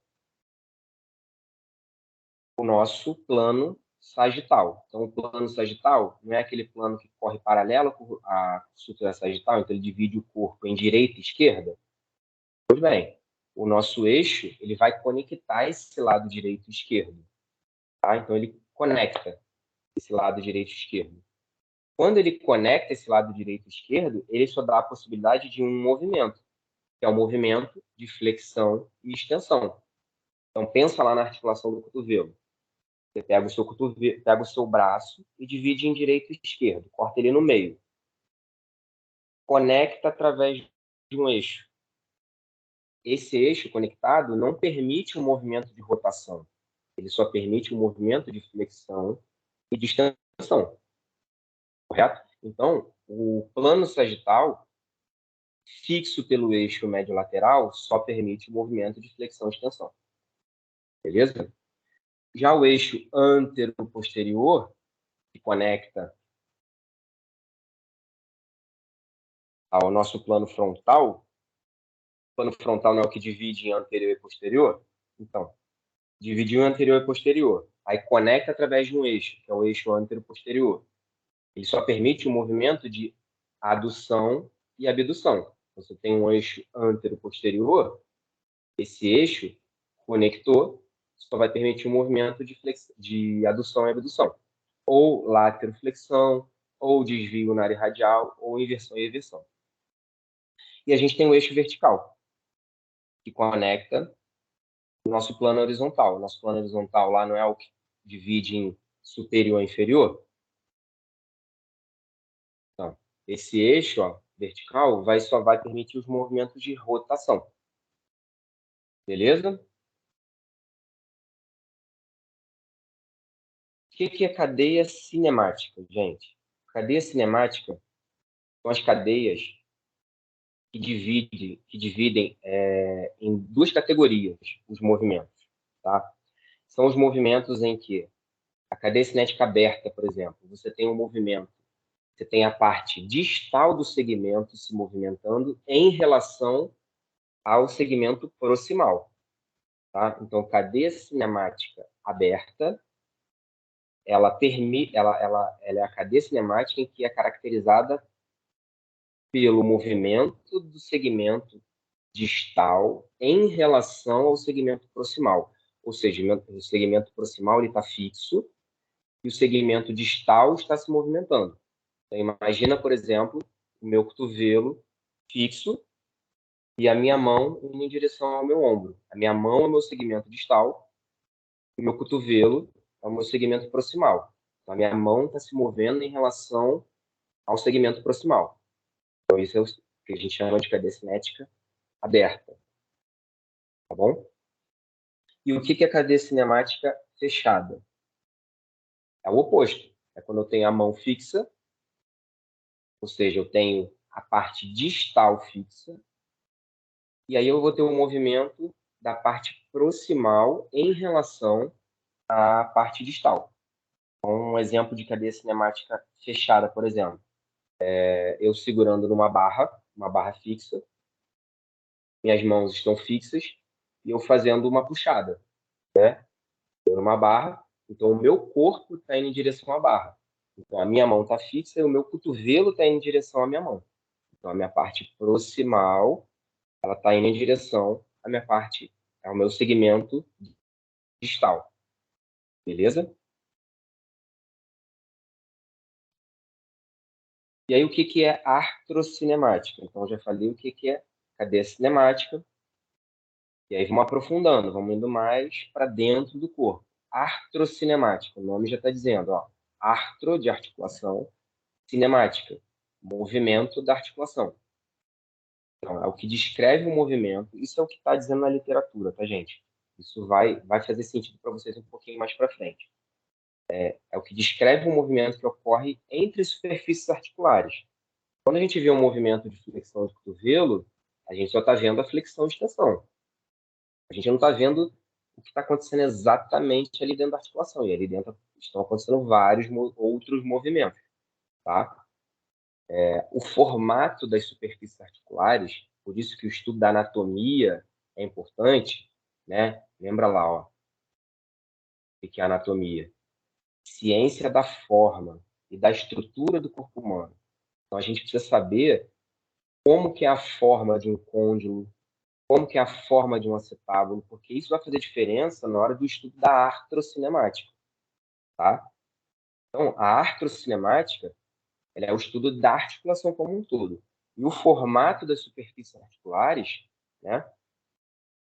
o nosso plano sagital. Então, o plano sagital não é aquele plano que corre paralelo à sutura sagital, então ele divide o corpo em direita e esquerda. Pois bem, o nosso eixo ele vai conectar esse lado direito e esquerdo. Tá? Então, ele conecta esse lado direito e esquerdo. Quando ele conecta esse lado direito e esquerdo, ele só dá a possibilidade de um movimento, que é o movimento de flexão e extensão. Então, pensa lá na articulação do cotovelo. Você pega o seu cotovelo, pega o seu braço e divide em direito e esquerdo, corta ele no meio. Conecta através de um eixo. Esse eixo conectado não permite um movimento de rotação. Ele só permite um movimento de flexão e de extensão. Correto? Então, o plano sagital, fixo pelo eixo médio-lateral, só permite o movimento de flexão e extensão. Beleza? Já o eixo antero-posterior, que conecta ao nosso plano frontal, o plano frontal não é o que divide em anterior e posterior? Então, dividiu em anterior e posterior. Aí conecta através de um eixo, que é o eixo antero-posterior. Ele só permite o movimento de adução e abdução. Você tem um eixo antero-posterior, esse eixo conectou, só vai permitir o movimento de adução e abdução. Ou lateroflexão, ou desvio na área radial, ou inversão e eversão. E a gente tem o eixo vertical, que conecta o nosso plano horizontal. O nosso plano horizontal lá não é o que divide em superior e inferior? Então, esse eixo vertical só vai permitir os movimentos de rotação. Beleza? O que é cadeia cinemática, gente? Cadeia cinemática são as cadeias que dividem em duas categorias os movimentos. Tá? São os movimentos em que a cadeia cinética aberta, por exemplo, você tem um movimento, você tem a parte distal do segmento se movimentando em relação ao segmento proximal. Tá? Então, cadeia cinemática aberta, ela é a cadeia cinemática em que é caracterizada pelo movimento do segmento distal em relação ao segmento proximal. Ou seja, o segmento proximal está fixo e o segmento distal está se movimentando. Então, imagina, por exemplo, o meu cotovelo fixo e a minha mão indo em direção ao meu ombro. A minha mão é o meu segmento distal, o meu cotovelo é o meu segmento proximal. Então, a minha mão está se movendo em relação ao segmento proximal. Então, isso é o que a gente chama de cadeia cinética aberta. Tá bom? E o que é cadeia cinemática fechada? É o oposto. É quando eu tenho a mão fixa, ou seja, eu tenho a parte distal fixa, e aí eu vou ter um movimento da parte proximal em relação à parte distal. Um exemplo de cadeia cinemática fechada, por exemplo. Eu segurando numa barra, uma barra fixa, minhas mãos estão fixas, e eu fazendo uma puxada, né? Eu numa barra, então o meu corpo está indo em direção à barra. Então a minha mão está fixa e o meu cotovelo está indo em direção à minha mão. Então a minha parte proximal, ela está indo em direção à minha parte, ao meu segmento distal. Beleza? E aí, o que é artrocinemática? Então, eu já falei o que é cadeia cinemática. E aí, vamos aprofundando, vamos indo mais para dentro do corpo. Artrocinemática, o nome já está dizendo, ó, artro, de articulação, cinemática, movimento da articulação. Então, é o que descreve o movimento, isso é o que está dizendo na literatura, tá, gente? Isso vai fazer sentido para vocês um pouquinho mais para frente. É o que descreve o movimento que ocorre entre superfícies articulares. Quando a gente vê um movimento de flexão de cotovelo, a gente só está vendo a flexão e extensão. A gente não está vendo o que está acontecendo exatamente ali dentro da articulação. E ali dentro estão acontecendo vários outros movimentos. Tá? O formato das superfícies articulares, por isso que o estudo da anatomia é importante, né? Lembra lá, ó, o que é anatomia? Ciência da forma e da estrutura do corpo humano. Então, a gente precisa saber como que é a forma de um côndilo, como que é a forma de um acetábulo, porque isso vai fazer diferença na hora do estudo da artrocinemática, tá? Então, a artrocinemática, ela é o estudo da articulação como um todo. E o formato das superfícies articulares, né,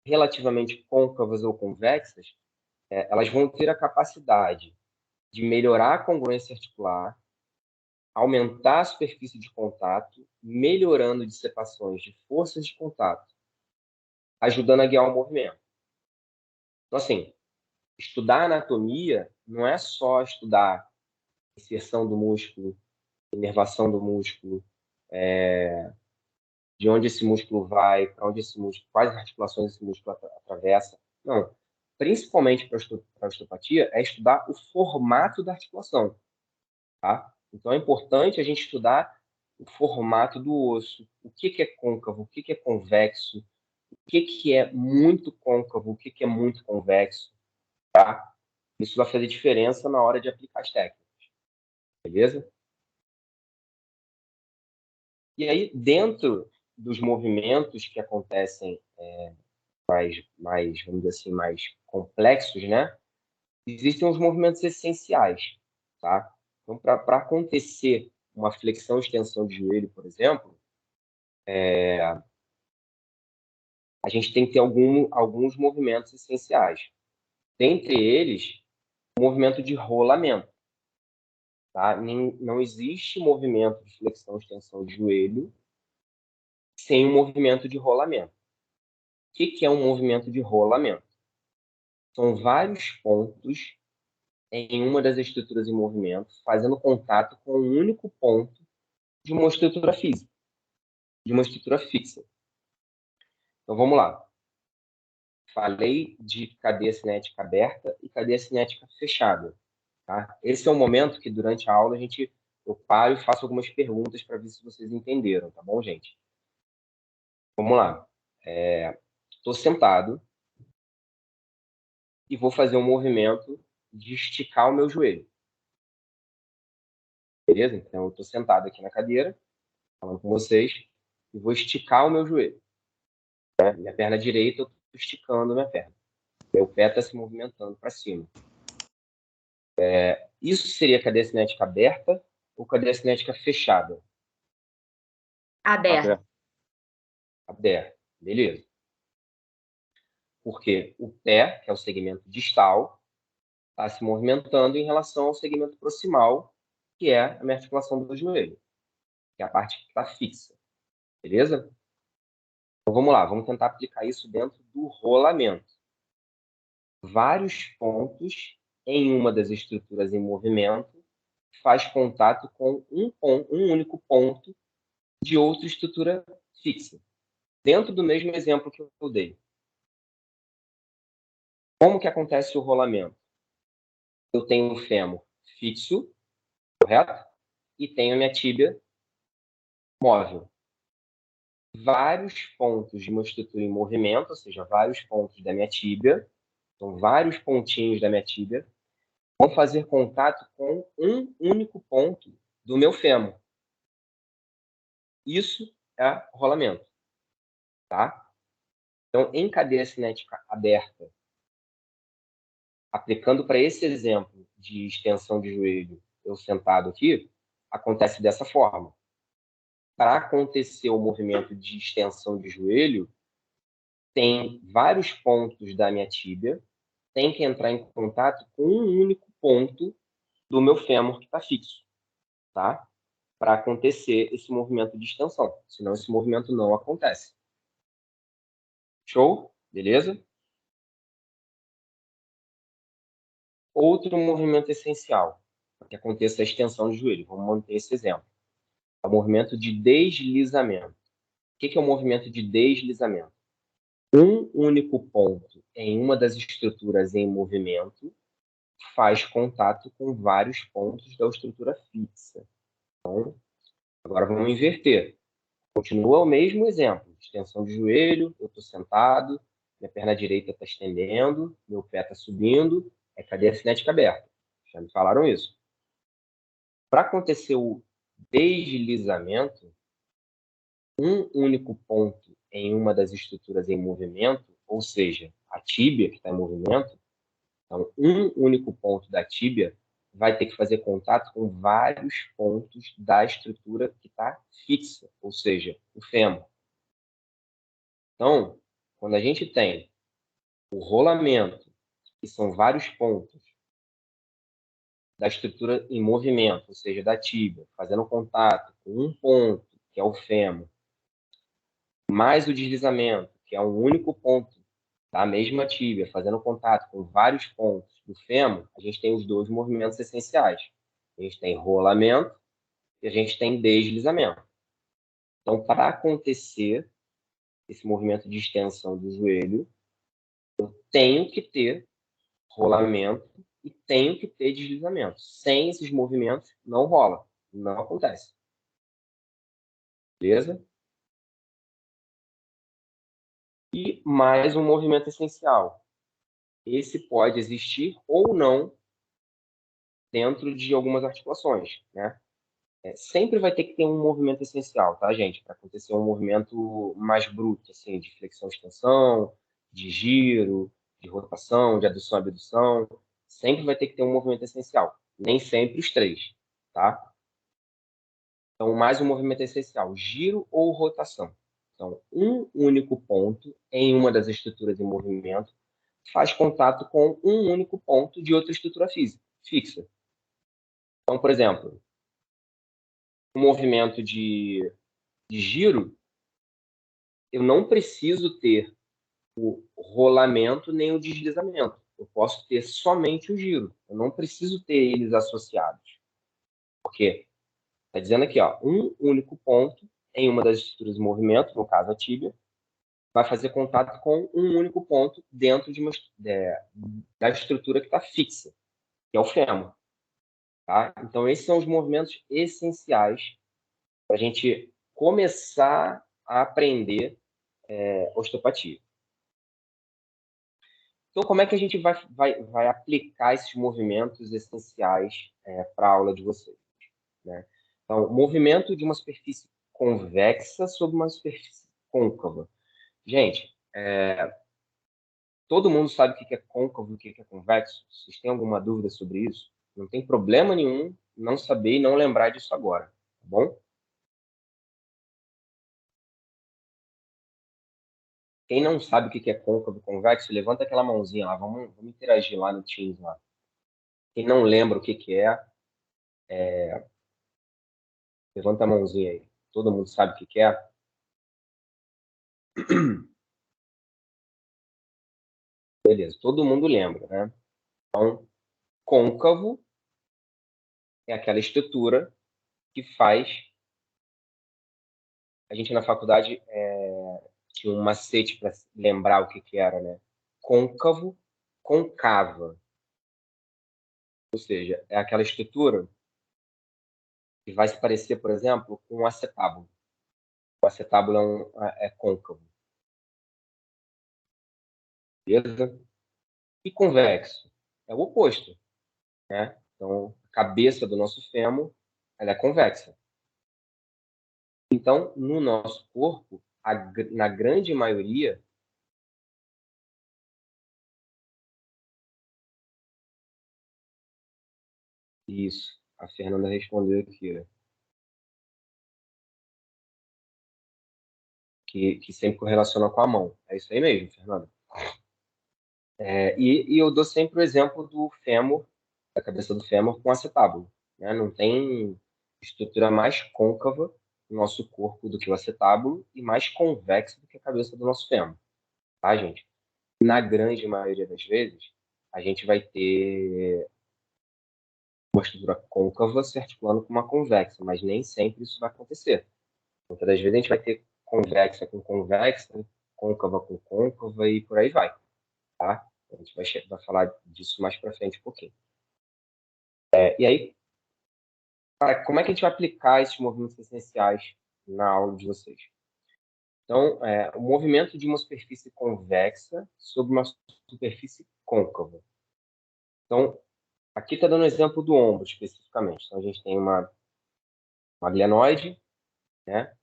relativamente côncavas ou convexas, elas vão ter a capacidade de melhorar a congruência articular, aumentar a superfície de contato, melhorando dissipações de forças de contato, ajudando a guiar o movimento. Então, assim, estudar anatomia não é só estudar inserção do músculo, inervação do músculo, de onde esse músculo vai, para onde esse músculo, quais articulações esse músculo atravessa. Não. Principalmente para a osteopatia, é estudar o formato da articulação. Tá? Então é importante a gente estudar o formato do osso, o que é côncavo, o que é convexo, o que é muito côncavo, o que é muito convexo. Tá? Isso vai fazer diferença na hora de aplicar as técnicas. Beleza? E aí, dentro dos movimentos que acontecem mais, vamos dizer assim, mais complexos, né? Existem os movimentos essenciais, tá? Então, para acontecer uma flexão e extensão de joelho, por exemplo, a gente tem que ter alguns movimentos essenciais. Dentre eles, o movimento de rolamento. Tá? Não existe movimento de flexão e extensão de joelho sem um movimento de rolamento. O que é um movimento de rolamento? São vários pontos em uma das estruturas em movimento, fazendo contato com um único ponto de uma estrutura física, de uma estrutura fixa. Então, vamos lá. Falei de cadeia cinética aberta e cadeia cinética fechada. Tá? Esse é o momento que, durante a aula, eu paro e faço algumas perguntas para ver se vocês entenderam, tá bom, gente? Vamos lá. Estou sentado e vou fazer um movimento de esticar o meu joelho. Beleza? Então, eu estou sentado aqui na cadeira, falando com vocês, e vou esticar o meu joelho. Né? Minha perna direita, eu estou esticando minha perna. Meu pé está se movimentando para cima. Isso seria cadeia cinética aberta ou cadeia cinética fechada? Aberto. Aberta. Beleza. Porque o pé, que é o segmento distal, está se movimentando em relação ao segmento proximal, que é a minha articulação do joelho, que é a parte que está fixa. Beleza? Então vamos lá, vamos tentar aplicar isso dentro do rolamento. Vários pontos em uma das estruturas em movimento faz contato com um único ponto de outra estrutura fixa. Dentro do mesmo exemplo que eu dei. Como que acontece o rolamento? Eu tenho um fêmur fixo, correto? E tenho a minha tíbia móvel. Vários pontos de uma estrutura em movimento, ou seja, vários pontos da minha tíbia, então vários pontinhos da minha tíbia, vão fazer contato com um único ponto do meu fêmur. Isso é rolamento, tá? Então, em cadeia cinética aberta, aplicando para esse exemplo de extensão de joelho, eu sentado aqui, acontece dessa forma. Para acontecer o movimento de extensão de joelho, tem vários pontos da minha tíbia, tem que entrar em contato com um único ponto do meu fêmur que está fixo, tá? Para acontecer esse movimento de extensão. Senão esse movimento não acontece. Show? Beleza? Outro movimento essencial para que aconteça a extensão de joelho. Vamos manter esse exemplo. É o movimento de deslizamento. O que é o movimento de deslizamento? Um único ponto em uma das estruturas em movimento faz contato com vários pontos da estrutura fixa. Então, agora vamos inverter. Continua o mesmo exemplo. Extensão de joelho, eu estou sentado, minha perna direita está estendendo, meu pé está subindo, é cadeia cinética aberta. Já me falaram isso. Para acontecer o deslizamento, um único ponto em uma das estruturas em movimento, ou seja, a tíbia que está em movimento, então um único ponto da tíbia vai ter que fazer contato com vários pontos da estrutura que está fixa, ou seja, o fêmur. Então, quando a gente tem o rolamento, que são vários pontos da estrutura em movimento, ou seja, da tíbia, fazendo contato com um ponto, que é o fêmur, mais o deslizamento, que é um único ponto da mesma tíbia, fazendo contato com vários pontos do fêmur, a gente tem os dois movimentos essenciais. A gente tem rolamento e a gente tem deslizamento. Então, para acontecer esse movimento de extensão do joelho, eu tenho que ter rolamento e tenho que ter deslizamento. Sem esses movimentos, não rola. Não acontece. Beleza? E mais um movimento essencial. Esse pode existir ou não dentro de algumas articulações, né? Sempre vai ter que ter um movimento essencial, tá, gente? Para acontecer um movimento mais bruto, assim, de flexão-extensão, de giro, de rotação, de adução e abdução. Sempre vai ter que ter um movimento essencial. Nem sempre os três, tá? Então, mais um movimento essencial, giro ou rotação. Então, um único ponto em uma das estruturas em movimento faz contato com um único ponto de outra estrutura física, fixa. Então, por exemplo, um movimento de giro, eu não preciso ter o rolamento nem o deslizamento. Eu posso ter somente o giro. Eu não preciso ter eles associados. Porque está dizendo aqui, ó, um único ponto em uma das estruturas de movimento, no caso a tíbia, vai fazer contato com um único ponto dentro da estrutura que está fixa, que é o fêmur. Tá? Então, esses são os movimentos essenciais para a gente começar a aprender osteopatia. Então, como é que a gente vai aplicar esses movimentos essenciais para a aula de vocês? Né? Então, movimento de uma superfície convexa sobre uma superfície côncava. Gente, todo mundo sabe o que é côncavo e o que é convexo? Vocês têm alguma dúvida sobre isso? Não tem problema nenhum não saber e não lembrar disso agora, tá bom? Quem não sabe o que é côncavo e convexo, levanta aquela mãozinha lá, vamos interagir lá no Teams lá. Quem não lembra o que é, levanta a mãozinha aí. Todo mundo sabe o que é? Beleza, todo mundo lembra, né? Então, côncavo é aquela estrutura que faz... A gente na faculdade tinha um macete para lembrar o que era, né? Côncavo, concava. Ou seja, é aquela estrutura que vai se parecer, por exemplo, com um acetábulo. O acetábulo é côncavo. Beleza? E convexo é o oposto, né? Então, a cabeça do nosso fêmur, ela é convexa. Então, no nosso corpo, na grande maioria, isso, a Fernanda respondeu aqui, ó, que sempre correlaciona com a mão. É isso aí mesmo, Fernanda. E eu dou sempre o exemplo do fêmur, da cabeça do fêmur com acetábulo, né? Não tem estrutura mais côncava no nosso corpo do que o acetábulo e mais convexa do que a cabeça do nosso fêmur, tá, gente? Na grande maioria das vezes, a gente vai ter uma estrutura côncava se articulando com uma convexa, mas nem sempre isso vai acontecer. Muitas das vezes a gente vai ter convexa com convexa, côncava com côncava e por aí vai, tá? A gente vai falar disso mais para frente um pouquinho. E aí, como é que a gente vai aplicar esses movimentos essenciais na aula de vocês? Então, o movimento de uma superfície convexa sobre uma superfície côncava. Então, aqui está dando o exemplo do ombro, especificamente. Então, a gente tem uma glenoide, né?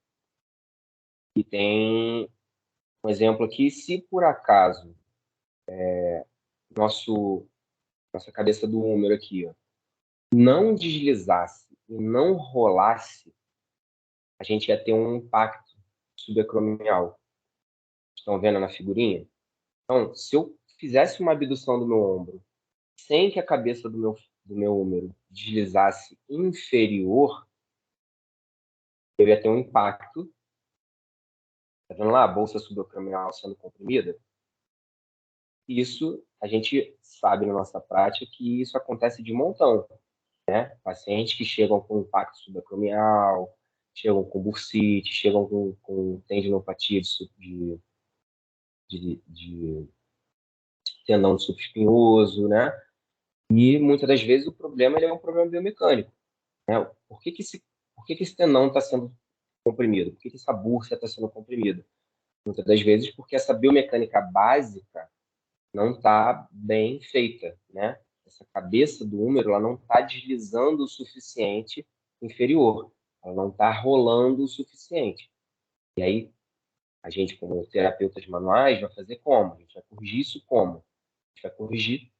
E tem um exemplo aqui, se por acaso nossa cabeça do húmero aqui, ó, não deslizasse e não rolasse, a gente ia ter um impacto subacromial. Estão vendo na figurinha? Então, se eu fizesse uma abdução do meu ombro sem que a cabeça do meu húmero deslizasse inferior, eu ia ter um impacto. Tá vendo lá a bolsa subacromial sendo comprimida? Isso, a gente sabe na nossa prática que isso acontece de montão, né? Pacientes que chegam com impacto subacromial, chegam com bursite, chegam com tendinopatia de tendão subespinhoso, né? E muitas das vezes o problema ele é um problema biomecânico, né? Por que esse tendão está sendo comprimido? Por que essa bursa está sendo comprimida? Muitas das vezes porque essa biomecânica básica não está bem feita, né? Essa cabeça do húmero ela não está deslizando o suficiente inferior, ela não está rolando o suficiente. E aí, a gente, como terapeutas manuais, vai fazer como? A gente vai corrigir isso como? A gente vai corrigir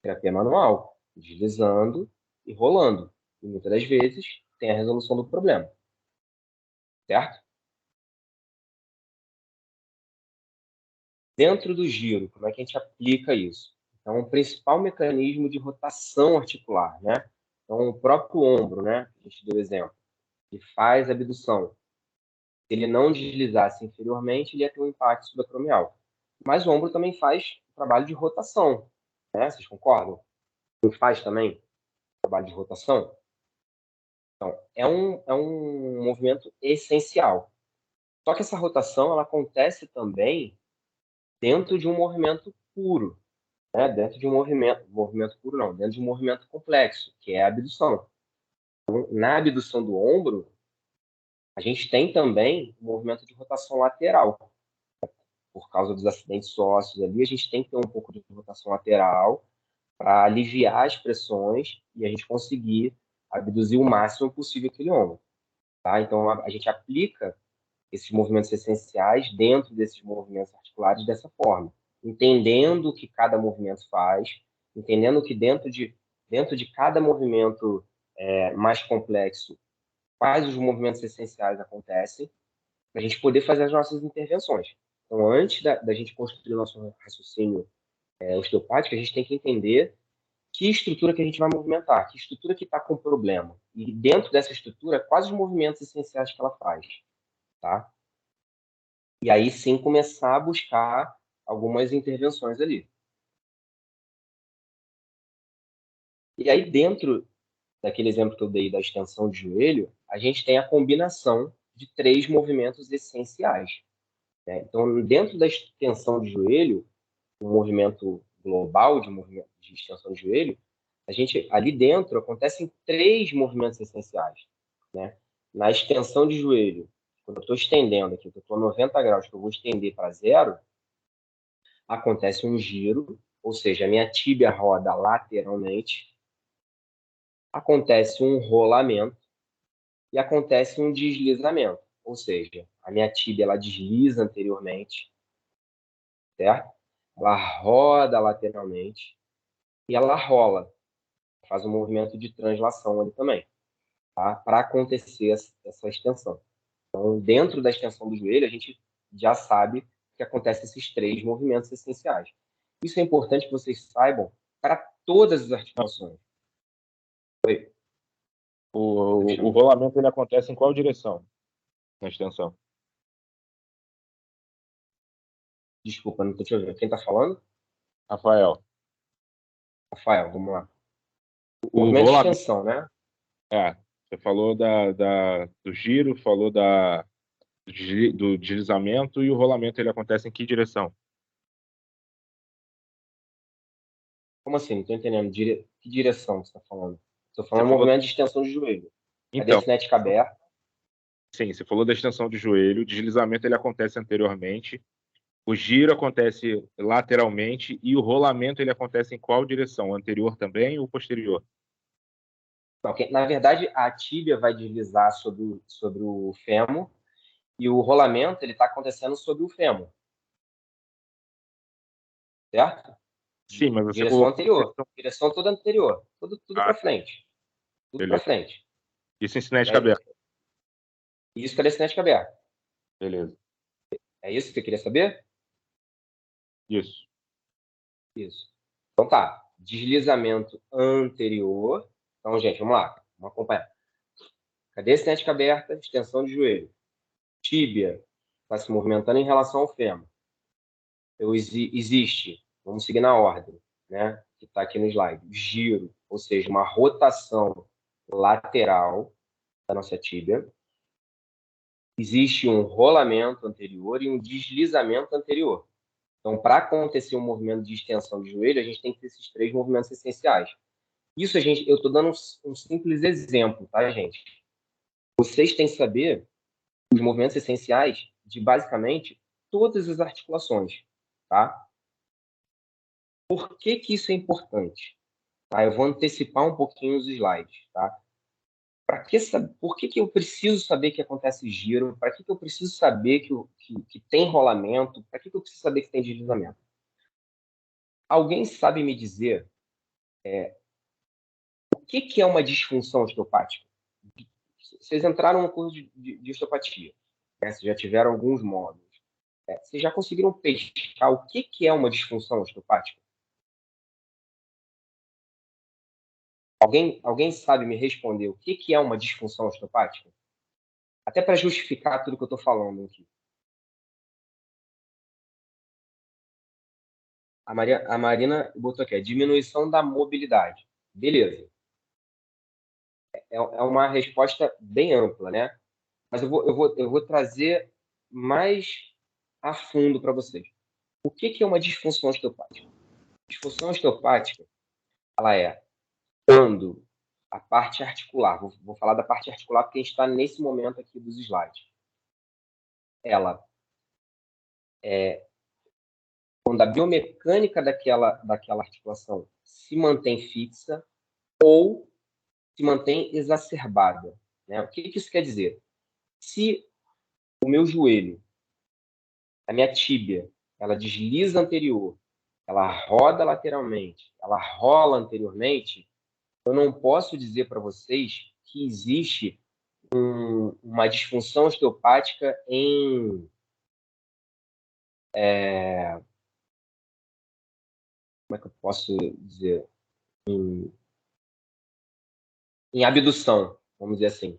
terapia manual, deslizando e rolando. E muitas das vezes tem a resolução do problema, certo? Dentro do giro, como é que a gente aplica isso? Então, o principal mecanismo de rotação articular, né? Então, o próprio ombro, né? A gente deu exemplo. Ele faz a abdução. Se ele não deslizasse inferiormente, ele ia ter um impacto subacromial. Mas o ombro também faz trabalho de rotação, né? Vocês concordam? Ele faz também trabalho de rotação? Então, é um movimento essencial. Só que essa rotação ela acontece também dentro de um movimento puro, né? Dentro de um movimento puro não, dentro de um movimento complexo, que é a abdução. Então, na abdução do ombro, a gente tem também um movimento de rotação lateral. Por causa dos acidentes ósseos ali, a gente tem que ter um pouco de rotação lateral para aliviar as pressões e a gente conseguir abduzir o máximo possível aquele ombro. Tá? Então, a gente aplica esses movimentos essenciais dentro desses movimentos articulares dessa forma, entendendo o que cada movimento faz, entendendo que dentro de cada movimento mais complexo, quais os movimentos essenciais acontecem, para a gente poder fazer as nossas intervenções. Então, antes da gente construir o nosso raciocínio osteopático, a gente tem que entender que estrutura que a gente vai movimentar, que estrutura que está com problema. E dentro dessa estrutura, quais os movimentos essenciais que ela faz, tá? E aí sim começar a buscar algumas intervenções ali. E aí, dentro daquele exemplo que eu dei da extensão de joelho, a gente tem a combinação de 3 movimentos essenciais, né? Então, dentro da extensão de joelho, um movimento global de extensão de joelho, ali dentro acontecem 3 movimentos essenciais, né? Na extensão de joelho, quando eu estou estendendo aqui, que eu estou 90 graus, que eu vou estender para 0, acontece um giro, ou seja, a minha tíbia roda lateralmente, acontece um rolamento e acontece um deslizamento, ou seja, a minha tíbia ela desliza anteriormente, certo? Ela roda lateralmente e ela rola, faz um movimento de translação ali também, tá? Para acontecer essa extensão. Então, dentro da extensão do joelho, a gente já sabe que acontecem esses 3 movimentos essenciais. Isso é importante que vocês saibam para todas as articulações. Oi. O rolamento ele acontece em qual direção na extensão? Desculpa, não estou te ouvindo. Quem está falando? Rafael. Rafael, vamos lá. O Movimento de rolamento, extensão, né? você falou do giro, falou do deslizamento, e o rolamento ele acontece em que direção? Como assim? Não estou entendendo. Que direção você está falando? Estou Você falando falou. movimento de extensão de joelho. Cadê a Então, cinética aberta? sim, você falou da extensão de joelho, o deslizamento ele acontece anteriormente, o giro acontece lateralmente e o rolamento ele acontece em qual direção? Anterior também ou posterior? Não, na verdade, a tíbia vai deslizar sobre o fêmur e o rolamento ele está acontecendo sobre o fêmur, certo? Sim, mas você Direção colocou. anterior. Direção toda anterior. Tudo Ah, para frente. Tudo para beleza. frente. Isso em cinética É aberta. isso que é a cinética aberta. Beleza. É isso que você queria saber? Isso. Isso. Então tá. Deslizamento anterior. Então, gente, vamos lá. Vamos acompanhar. Cadê a cinética aberta? Extensão de joelho. Tíbia está se movimentando em relação ao fêmur. Existe, vamos seguir na ordem, né? Que está aqui no slide. Giro, ou seja, uma rotação lateral da nossa tíbia. Existe um rolamento anterior e um deslizamento anterior. Então, para acontecer um movimento de extensão de joelho, a gente tem que ter esses 3 movimentos essenciais. Isso, eu estou dando um simples exemplo, tá, gente? Vocês têm que saber os movimentos essenciais de, basicamente, todas as articulações, tá? Por que que isso é importante? Tá? Eu vou antecipar um pouquinho os slides, tá? Por que que eu preciso saber que acontece giro? Para que que eu preciso saber que tem rolamento? Para que que eu preciso saber que tem deslizamento? Alguém sabe me dizer o que que é uma disfunção osteopática? Vocês entraram no curso de osteopatia, né? Vocês já tiveram alguns módulos. Vocês já conseguiram pescar o que que é uma disfunção osteopática? Alguém sabe me responder o que que é uma disfunção osteopática? Até para justificar tudo que eu estou falando aqui. A Marina botou aqui, diminuição da mobilidade. Beleza. É uma resposta bem ampla, né? Mas eu vou trazer mais a fundo para vocês. O que que é uma disfunção osteopática? Disfunção osteopática, ela é quando a parte articular, vou falar da parte articular porque a gente está nesse momento aqui dos slides. Ela quando a biomecânica daquela articulação se mantém fixa ou se mantém exacerbada, né? O que que isso quer dizer? Se o meu joelho, a minha tíbia, ela desliza anterior, ela roda lateralmente, ela rola anteriormente, eu não posso dizer para vocês que existe uma disfunção osteopática como é que eu posso dizer? Em abdução, vamos dizer assim.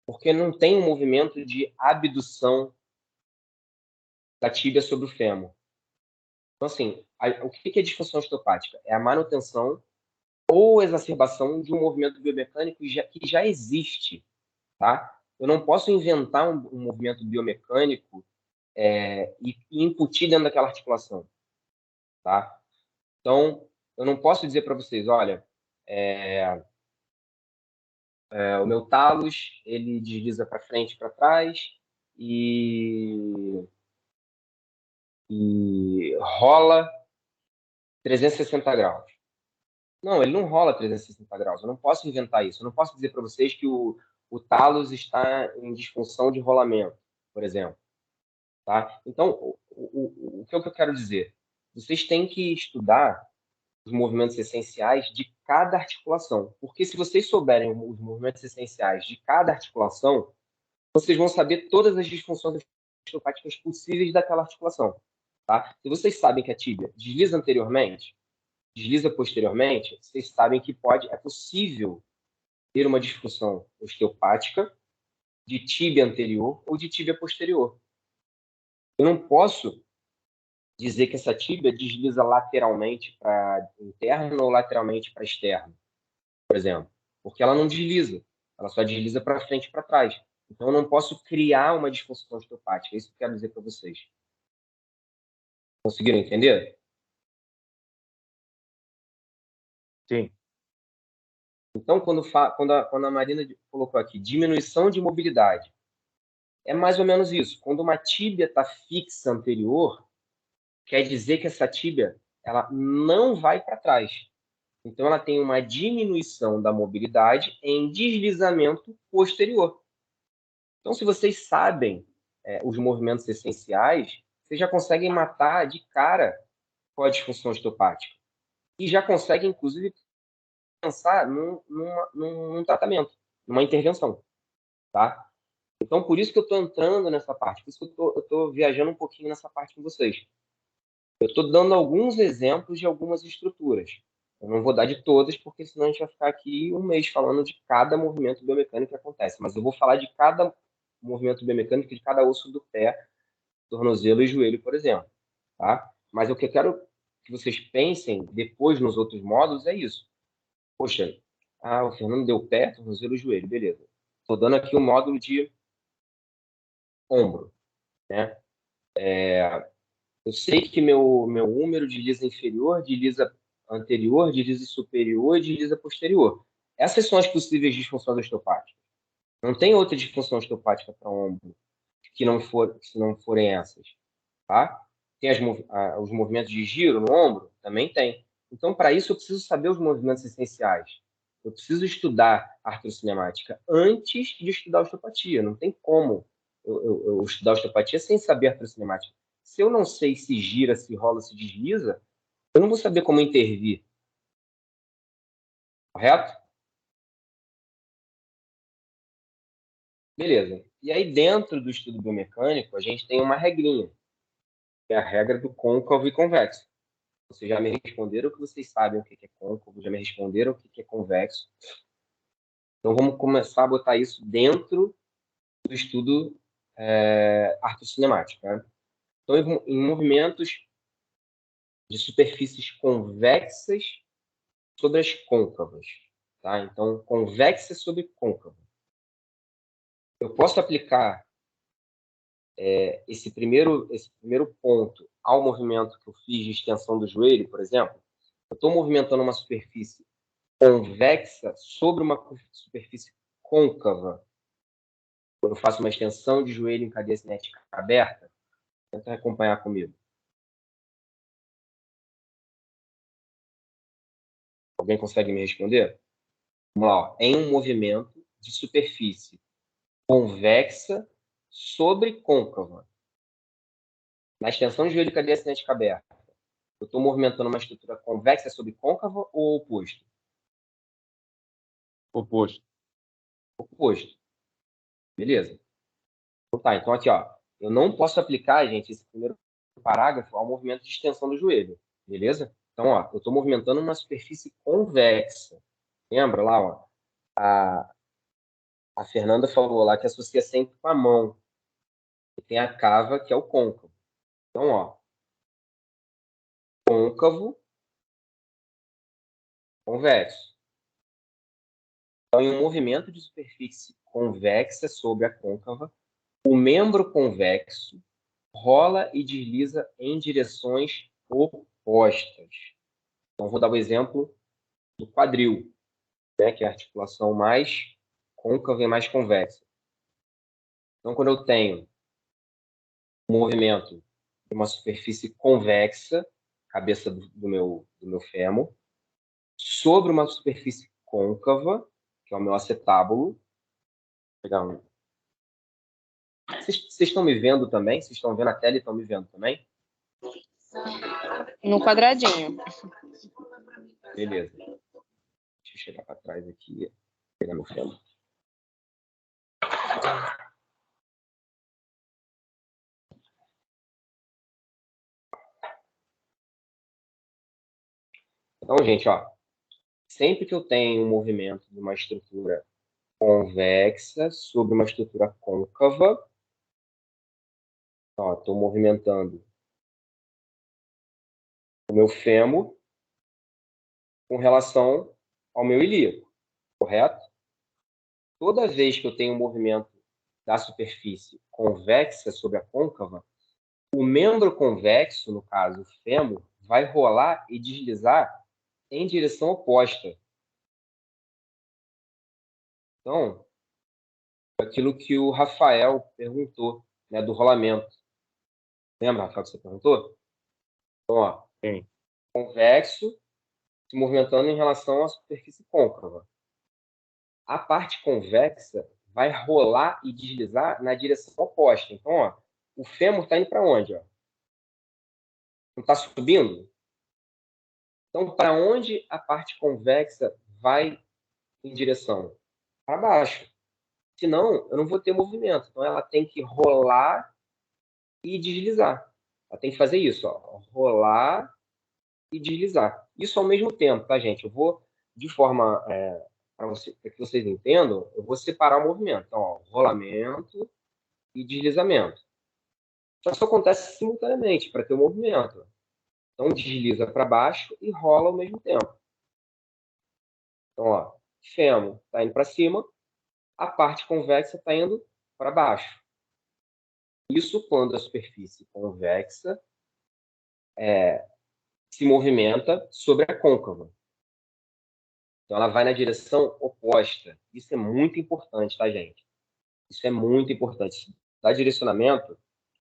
Porque não tem um movimento de abdução da tíbia sobre o fêmur. Então, assim, o que é disfunção osteopática? É a manutenção ou exacerbação de um movimento biomecânico que já existe, tá? Eu não posso inventar um movimento biomecânico e incutir dentro daquela articulação, tá? Então, eu não posso dizer para vocês, olha, o meu talos, ele desliza para frente e para trás e rola 360 graus. Não, ele não rola 360 graus. Eu não posso inventar isso. Eu não posso dizer para vocês que o talos está em disfunção de rolamento, por exemplo. Tá? Então, o que eu quero dizer? Vocês têm que estudar os movimentos essenciais de cada articulação. Porque se vocês souberem os movimentos essenciais de cada articulação, vocês vão saber todas as disfunções osteopáticas possíveis daquela articulação. Tá? Se vocês sabem que a tíbia desliza anteriormente, desliza posteriormente, vocês sabem que é possível ter uma disfunção osteopática de tíbia anterior ou de tíbia posterior. Eu não posso dizer que essa tíbia desliza lateralmente para interno ou lateralmente para externo, por exemplo, porque ela não desliza, ela só desliza para frente e para trás. Então, eu não posso criar uma disfunção osteopática. É isso que eu quero dizer para vocês. Conseguiram entender? Sim. Então, quando a Marina colocou aqui diminuição de mobilidade, é mais ou menos isso. Quando uma tíbia está fixa anterior, quer dizer que essa tíbia ela não vai para trás. Então, ela tem uma diminuição da mobilidade em deslizamento posterior. Então, se vocês sabem os movimentos essenciais, vocês já conseguem matar de cara com a disfunção osteopática. E já conseguem, inclusive, pensar num tratamento, numa intervenção. Tá? Então, por isso que eu estou entrando nessa parte, por isso que eu estou viajando um pouquinho nessa parte com vocês. Eu estou dando alguns exemplos de algumas estruturas. Eu não vou dar de todas, porque senão a gente vai ficar aqui um mês falando de cada movimento biomecânico que acontece. Mas eu vou falar de cada movimento biomecânico de cada osso do pé, tornozelo e joelho, por exemplo. Tá? Mas o que eu quero que vocês pensem depois nos outros módulos é isso. Poxa, o Fernando deu pé, tornozelo e joelho, beleza. Estou dando aqui o módulo de ombro, né? Eu sei que meu húmero desliza inferior, desliza anterior, desliza superior e desliza posterior. Essas são as possíveis disfunções osteopáticas. Não tem outra disfunção osteopática para ombro que não forem essas, tá? Tem os movimentos de giro no ombro? Também tem. Então, para isso, eu preciso saber os movimentos essenciais. Eu preciso estudar artrocinemática antes de estudar osteopatia. Não tem como eu estudar osteopatia sem saber artrocinemática. Se eu não sei se gira, se rola, se desliza, eu não vou saber como intervir. Correto? Beleza. E aí, dentro do estudo biomecânico, a gente tem uma regrinha, que é a regra do côncavo e convexo. Vocês já me responderam que vocês sabem o que é côncavo, já me responderam o que é convexo. Então, vamos começar a botar isso dentro do estudo artrocinemático. Né? Então, em movimentos de superfícies convexas sobre as côncavas. Tá? Então, convexa sobre côncava. Eu posso aplicar esse primeiro ponto ao movimento que eu fiz de extensão do joelho, por exemplo. Eu estou movimentando uma superfície convexa sobre uma superfície côncava. Quando eu faço uma extensão de joelho em cadeia cinética aberta, tenta acompanhar comigo. Alguém consegue me responder? Vamos lá. Ó. Em um movimento de superfície convexa sobre côncava. Na extensão de joelho em cadeia cinética aberta, eu estou movimentando uma estrutura convexa sobre côncava ou oposto? Oposto. Oposto. Beleza. Então, tá, então aqui, ó. Eu não posso aplicar, gente, esse primeiro parágrafo ao movimento de extensão do joelho. Beleza? Então, ó, eu estou movimentando uma superfície convexa. Lembra lá, ó? A Fernanda falou lá que associa sempre com a mão. E tem a cava, que é o côncavo. Então, ó. Côncavo convexo. Então, em um movimento de superfície convexa sobre a côncava, o membro convexo rola e desliza em direções opostas. Então, vou dar o exemplo do quadril, né, que é a articulação mais côncava e mais convexa. Então, quando eu tenho um movimento de uma superfície convexa, cabeça do meu fêmur, sobre uma superfície côncava, que é o meu acetábulo. Vou pegar um. Vocês estão me vendo também? Vocês estão vendo a tela e estão me vendo também? No quadradinho. Beleza. Deixa eu chegar para trás aqui. Pegar meu fêmur. Então, gente, ó, sempre que eu tenho um movimento de uma estrutura convexa sobre uma estrutura côncava, estou movimentando o meu fêmur com relação ao meu ilíaco, correto? Toda vez que eu tenho um movimento da superfície convexa sobre a côncava, o membro convexo, no caso o fêmur, vai rolar e deslizar em direção oposta. Então, aquilo que o Rafael perguntou, né, do rolamento. Lembra, Rafael, que você perguntou? Então, ó, Sim. convexo se movimentando em relação à superfície côncava. A parte convexa vai rolar e deslizar na direção oposta. Então, ó, o fêmur está indo para onde? Ó? Não está subindo? Então, para onde a parte convexa vai em direção? Para baixo. Senão, eu não vou ter movimento. Então, ela tem que rolar e deslizar. Ela tem que fazer isso, ó, rolar e deslizar. Isso ao mesmo tempo, tá, gente? Eu vou, de forma, para que vocês entendam, eu vou separar o movimento. Então, ó, rolamento e deslizamento. Só isso acontece simultaneamente para ter o movimento. Então, desliza para baixo e rola ao mesmo tempo. Então, ó, fêmur está indo para cima, a parte convexa está indo para baixo. Isso quando a superfície convexa se movimenta sobre a côncava. Então, ela vai na direção oposta. Isso é muito importante, tá, gente? Isso é muito importante. Dá direcionamento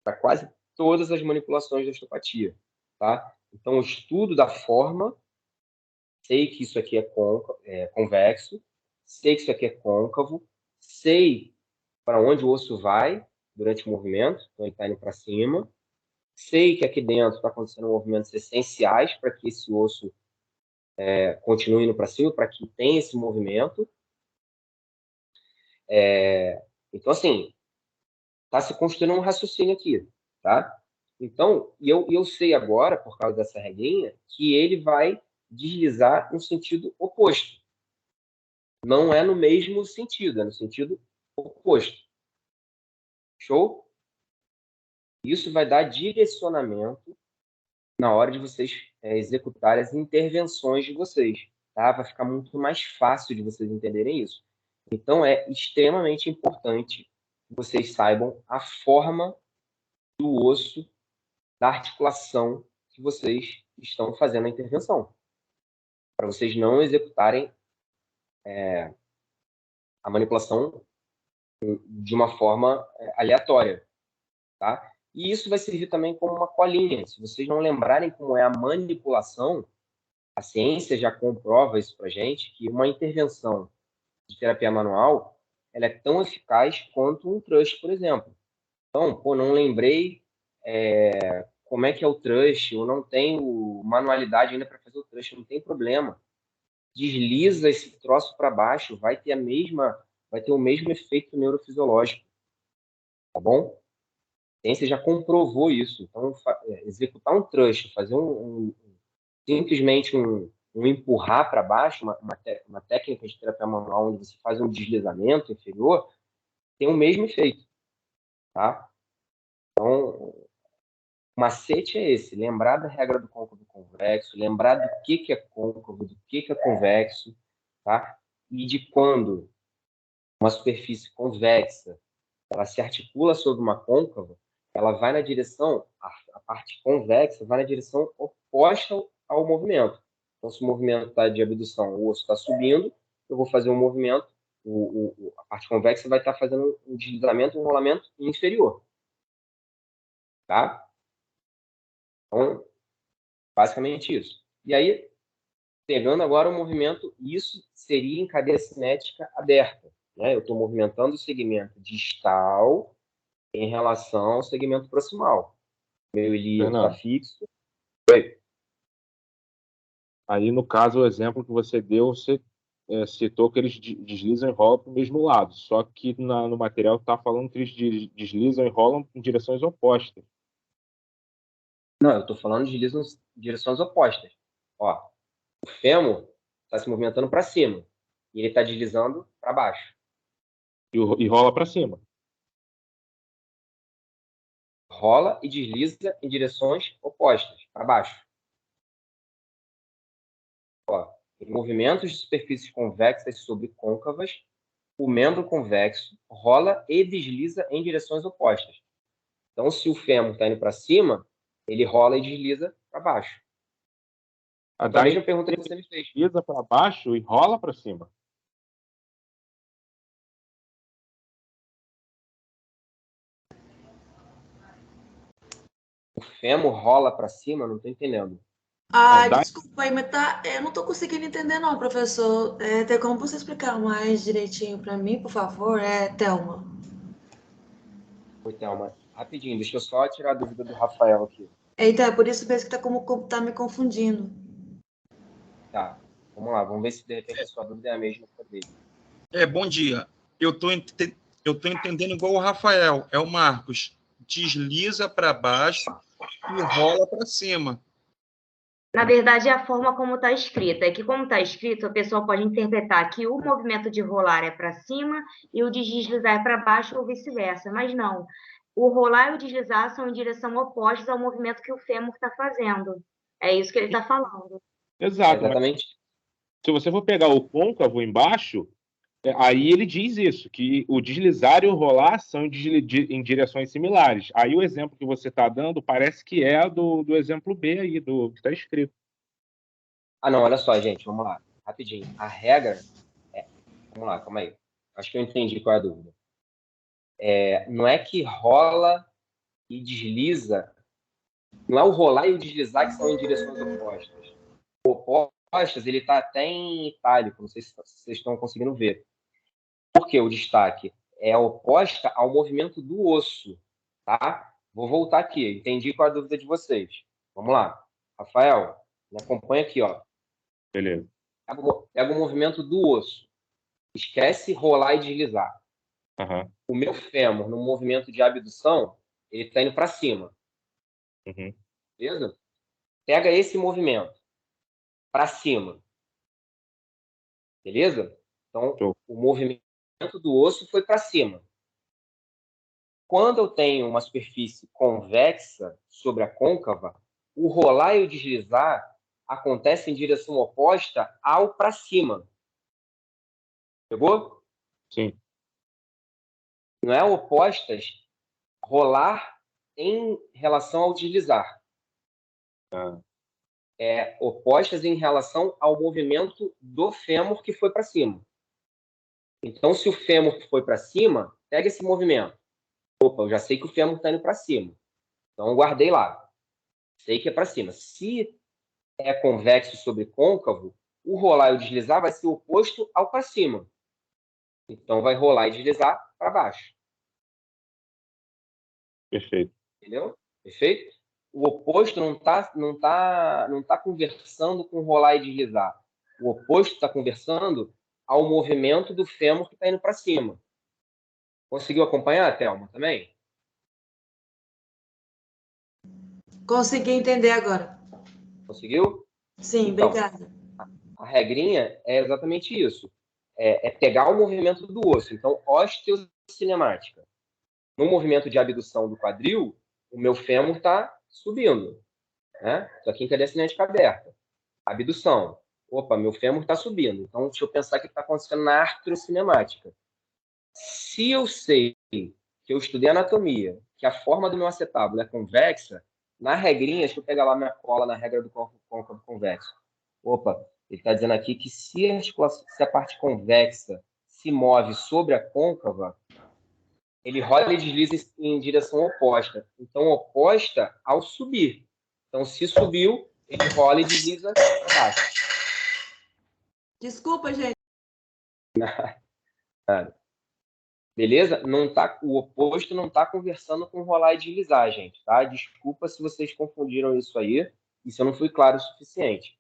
para quase todas as manipulações da osteopatia, tá? Então, o estudo da forma, sei que isso aqui é convexo, sei que isso aqui é côncavo, sei para onde o osso vai durante o movimento, então ele está indo para cima, sei que aqui dentro está acontecendo movimentos essenciais para que esse osso continue indo para cima, para que tenha esse movimento. Então, assim, está se construindo um raciocínio aqui, tá? Então, eu sei agora, por causa dessa regrinha, que ele vai deslizar no sentido oposto. Não é no mesmo sentido, é no sentido oposto. Show? Isso vai dar direcionamento na hora de vocês executarem as intervenções de vocês, tá? Vai ficar muito mais fácil de vocês entenderem isso. Então, é extremamente importante que vocês saibam a forma do osso, da articulação que vocês estão fazendo a intervenção, para vocês não executarem a manipulação de uma forma aleatória, tá? E isso vai servir também como uma colinha. Se vocês não lembrarem como é a manipulação, a ciência já comprova isso para gente, que uma intervenção de terapia manual ela é tão eficaz quanto um thrust, por exemplo. Então, pô, não lembrei como é que é o thrust, eu não tenho manualidade ainda para fazer o thrust, não tem problema. Desliza esse troço para baixo, vai ter o mesmo efeito neurofisiológico, tá bom? A ciência já comprovou isso. Então, executar um thrust, fazer simplesmente um empurrar para baixo, uma técnica de terapia manual onde você faz um deslizamento inferior, tem o mesmo efeito, tá? Então, O macete é esse, lembrar da regra do côncavo convexo, lembrar do que é côncavo, do que é convexo, tá? E de quando uma superfície convexa ela se articula sobre uma côncava, ela vai na direção, a parte convexa vai na direção oposta ao movimento. Então, se o movimento está de abdução, o osso está subindo, eu vou fazer um movimento, a parte convexa vai estar fazendo um deslizamento, um rolamento inferior. Tá? Então, basicamente isso. E aí, pegando agora o movimento, isso seria em cadeia cinética aberta. Né? Eu estou movimentando o segmento distal em relação ao segmento proximal. Meu ilíaco está fixo. Oi. Aí, no caso, o exemplo que você deu, você citou que eles deslizam e rolam para o mesmo lado. Só que no material está falando que eles deslizam e rolam em direções opostas. Não, eu estou falando de direções opostas. Ó, o fêmur está se movimentando para cima e ele está deslizando para baixo. E rola para cima. Rola e desliza em direções opostas, para baixo. Ó, em movimentos de superfícies convexas sobre côncavas, o membro convexo rola e desliza em direções opostas. Então, se o fêmur está indo para cima, ele rola e desliza para baixo. A mesma pergunta que você me fez. Desliza para baixo e rola para cima. O fêmur rola para cima? Não estou entendendo. Desculpa aí, mas eu não estou conseguindo entender não, professor. Tem como você explicar mais direitinho para mim, por favor? Thelma. Oi, Thelma. Rapidinho, deixa eu só tirar a dúvida do Rafael aqui. Então, é por isso mesmo que tá me confundindo. Tá, vamos lá. Vamos ver se de repente a sua dúvida é a mesma que a dele. Bom dia. Eu tô entendendo igual o Rafael. É o Marcos. Desliza para baixo e rola para cima. Na verdade, é a forma como está escrita. É que, como está escrito, a pessoa pode interpretar que o movimento de rolar é para cima e o de deslizar é para baixo ou vice-versa. Mas não. O rolar e o deslizar são em direção opostas ao movimento que o fêmur está fazendo. É isso que ele está falando. Exato. Exatamente. Se você for pegar o côncavo embaixo, aí ele diz isso, que o deslizar e o rolar são em direções similares. Aí o exemplo que você está dando parece que é do exemplo B aí, do que está escrito. Não, olha só, gente, vamos lá. Rapidinho. A regra Vamos lá, calma aí. Acho que eu entendi qual é a dúvida. Não é que rola e desliza, não é o rolar e o deslizar que são em direções opostas. Opostas, ele está até em itálico, não sei se vocês estão conseguindo ver. Por que o destaque? É oposta ao movimento do osso, tá? Vou voltar aqui, entendi qual é a dúvida de vocês. Vamos lá. Rafael, me acompanha aqui, ó. Beleza. Pega o movimento do osso. Esquece rolar e deslizar. Uhum. O meu fêmur, no movimento de abdução, ele está indo para cima. Uhum. Beleza? Pega esse movimento para cima. Beleza? Então, o movimento do osso foi para cima. Quando eu tenho uma superfície convexa sobre a côncava, o rolar e o deslizar acontecem em direção oposta ao para cima. Pegou? Sim. Não é opostas rolar em relação ao deslizar. Opostas em relação ao movimento do fêmur que foi para cima. Então, se o fêmur foi para cima, pega esse movimento. Opa, eu já sei que o fêmur está indo para cima. Então, eu guardei lá. Sei que é para cima. Se é convexo sobre côncavo, o rolar e o deslizar vai ser oposto ao para cima. Então, vai rolar e deslizar para baixo. Perfeito. Entendeu? Perfeito? O oposto não tá conversando com rolar e deslizar. O oposto está conversando ao movimento do fêmur que está indo para cima. Conseguiu acompanhar, Thelma, também? Consegui entender agora. Conseguiu? Sim, Então, obrigada. a regrinha é exatamente isso. É pegar o movimento do osso. Então, osteocinemática. No movimento de abdução do quadril, o meu fêmur está subindo, né? Estou aqui em cadeia cinética aberta. Abdução. Opa, meu fêmur está subindo. Então, deixa eu pensar o que está acontecendo na artrocinemática. Se eu sei que eu estudei anatomia, que a forma do meu acetábulo é convexa, na regrinha, deixa eu pegar lá minha cola na regra do côncavo convexo. Opa, ele está dizendo aqui que se a parte convexa se move sobre a côncava, ele rola e desliza em direção oposta. Então, oposta ao subir. Então, se subiu, ele rola e desliza para baixo. Desculpa, gente. Beleza? Não tá, o oposto não está conversando com rolar e deslizar, gente, tá? Desculpa se vocês confundiram isso aí e se eu não fui claro o suficiente.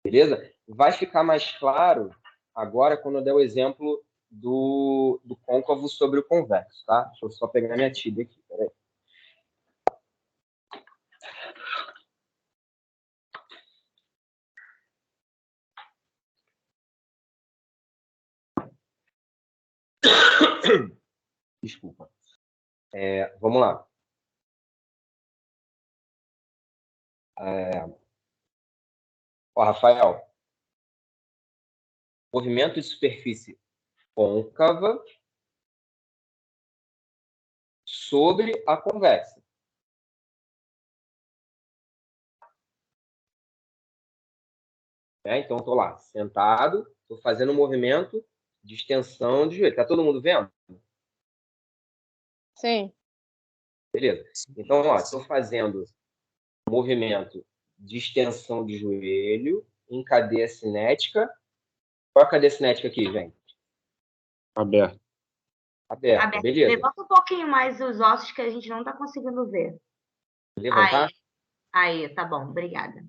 Beleza? Vai ficar mais claro agora quando eu der o exemplo do côncavo sobre o convexo, tá? Deixa eu só pegar minha tíbia aqui, peraí. Desculpa. Vamos lá. Ó, Rafael. Movimento de superfície côncava sobre a convexa. Então, estou lá, sentado, estou fazendo um movimento de extensão de joelho. Está todo mundo vendo? Sim. Beleza. Então, estou fazendo um movimento de extensão de joelho em cadeia cinética. Qual é a cadeia cinética aqui, gente? Aberto. Aberta, beleza. Levanta um pouquinho mais os ossos que a gente não está conseguindo ver. Levantar? Aí, tá bom, obrigada.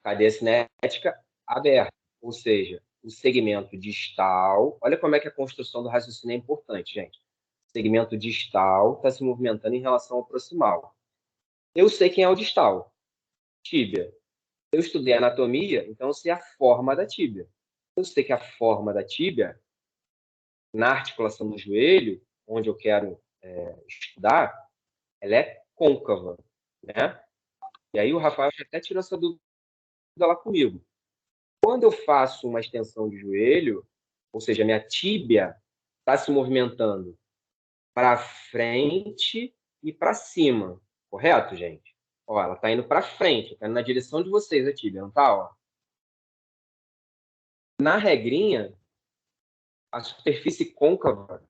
Cadeia cinética aberta, ou seja, o segmento distal. Olha como é que a construção do raciocínio é importante, gente. O segmento distal está se movimentando em relação ao proximal. Eu sei quem é o distal. Tíbia. Eu estudei anatomia, então eu sei a forma da tíbia. Eu sei que a forma da tíbia, na articulação do joelho, onde eu quero estudar, ela é côncava, né? E aí o Rafael até tirou essa dúvida lá comigo. Quando eu faço uma extensão de joelho, ou seja, minha tíbia está se movimentando para frente e para cima, correto, gente? Ó, ela está indo para frente, está indo na direção de vocês a tíbia, não está? Ó. Na regrinha, a superfície côncava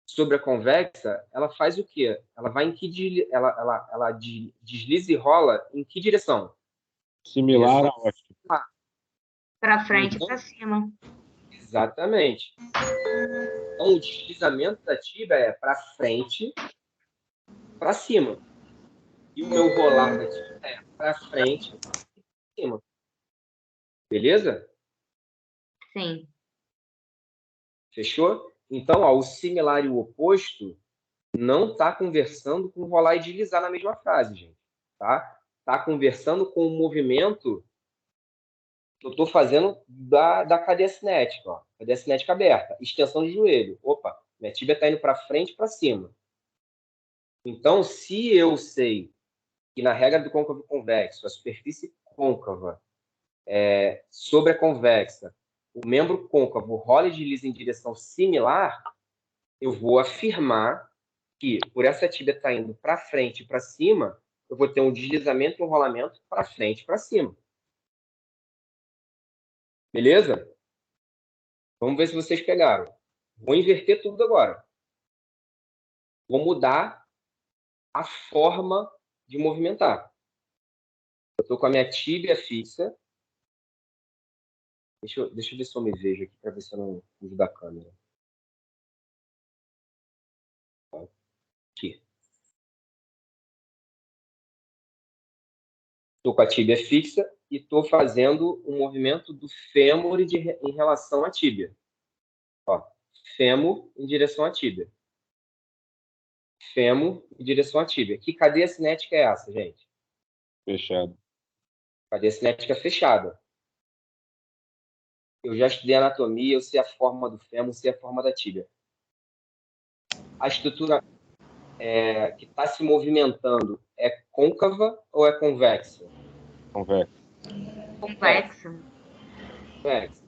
sobre a convexa, ela faz o quê? Ela vai em que ela desliza e rola em que direção? Similar a ótimo. Para frente e para cima. Exatamente. Então, o deslizamento da tíbia é para frente, para cima. E o meu rolar da tíbia é para frente e para cima. Beleza? Sim. Fechou? Então, o similar e o oposto não está conversando com rolar e deslizar na mesma frase, gente. Tá? Está conversando com o movimento que eu estou fazendo da cadeia cinética. Ó. Cadeia cinética aberta. Extensão de joelho. Opa, minha tíbia está indo para frente e para cima. Então, se eu sei que na regra do côncavo convexo, a superfície côncava sobre a convexa, o membro côncavo rola e desliza em direção similar, eu vou afirmar que, por essa tíbia estar indo para frente e para cima, eu vou ter um deslizamento e um rolamento para frente e para cima. Beleza? Vamos ver se vocês pegaram. Vou inverter tudo agora. Vou mudar a forma de movimentar. Eu estou com a minha tíbia fixa. Deixa eu ver se eu me vejo aqui para ver se eu não fujo da câmera. Aqui. Estou com a tíbia fixa e estou fazendo um movimento do fêmur em relação à tíbia. Ó, fêmur em direção à tíbia. Fêmur em direção à tíbia. Que cadeia cinética é essa, gente? Fechado. Cadeia cinética fechada. Eu já estudei anatomia, eu sei a forma do fêmur, sei a forma da tíbia. A estrutura... que está se movimentando é côncava ou é convexa? Convexa. Convexa. Convexa.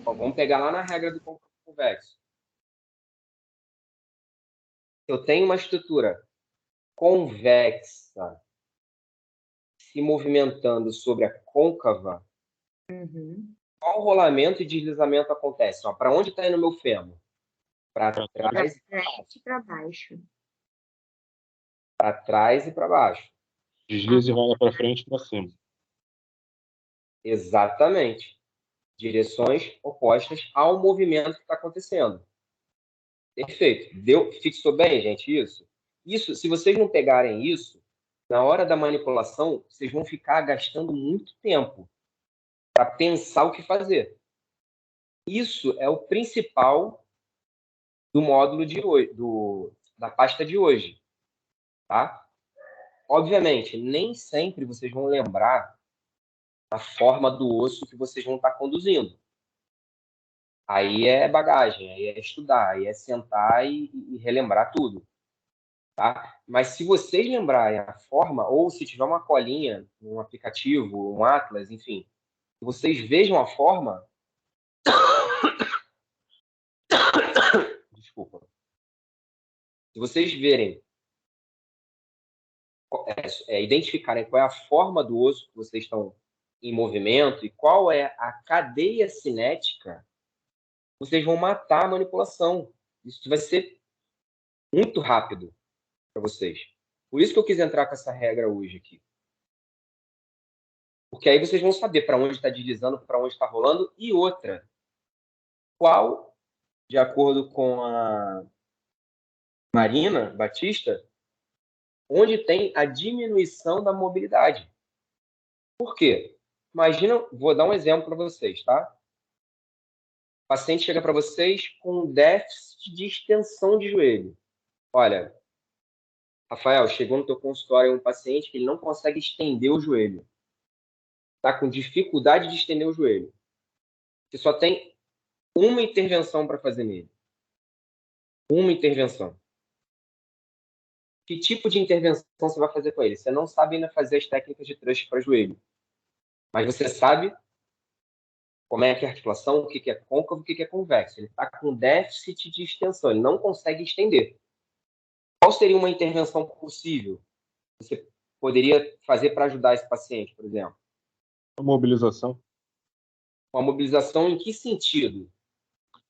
Bom, vamos pegar lá na regra do côncavo convexo. Eu tenho uma estrutura convexa se movimentando sobre a côncava, qual rolamento e deslizamento acontece? Para onde está indo meu fêmur? Para trás e para baixo. Para trás e para baixo. Desliza e rola para frente e para cima. Exatamente. Direções opostas ao movimento que está acontecendo. Perfeito. Fixou bem, gente, isso? Isso, se vocês não pegarem isso, na hora da manipulação, vocês vão ficar gastando muito tempo para pensar o que fazer. Isso é o principal do módulo de hoje, da pasta de hoje, tá? Obviamente, nem sempre vocês vão lembrar a forma do osso que vocês vão estar conduzindo. Aí é bagagem, aí é estudar, aí é sentar e relembrar tudo, tá? Mas se vocês lembrarem a forma, ou se tiver uma colinha, um aplicativo, um atlas, enfim, vocês vejam a forma. Desculpa. Se vocês verem, identificarem qual é a forma do osso que vocês estão em movimento e qual é a cadeia cinética, vocês vão matar a manipulação. Isso vai ser muito rápido para vocês. Por isso que eu quis entrar com essa regra hoje aqui. Porque aí vocês vão saber para onde está deslizando, para onde está rolando. E outra, qual, de acordo com a Marina Batista, onde tem a diminuição da mobilidade. Por quê? Imagina, vou dar um exemplo para vocês, tá? O paciente chega para vocês com déficit de extensão de joelho. Olha, Rafael, chegou no teu consultório um paciente que ele não consegue estender o joelho. Está com dificuldade de estender o joelho. Você só tem uma intervenção para fazer nele. Uma intervenção. Que tipo de intervenção você vai fazer com ele? Você não sabe ainda fazer as técnicas de thrust para joelho. Mas você sabe como é que é a articulação, o que é côncavo, o que é convexo. Ele está com déficit de extensão, ele não consegue estender. Qual seria uma intervenção possível que você poderia fazer para ajudar esse paciente, por exemplo? A mobilização. Uma mobilização em que sentido?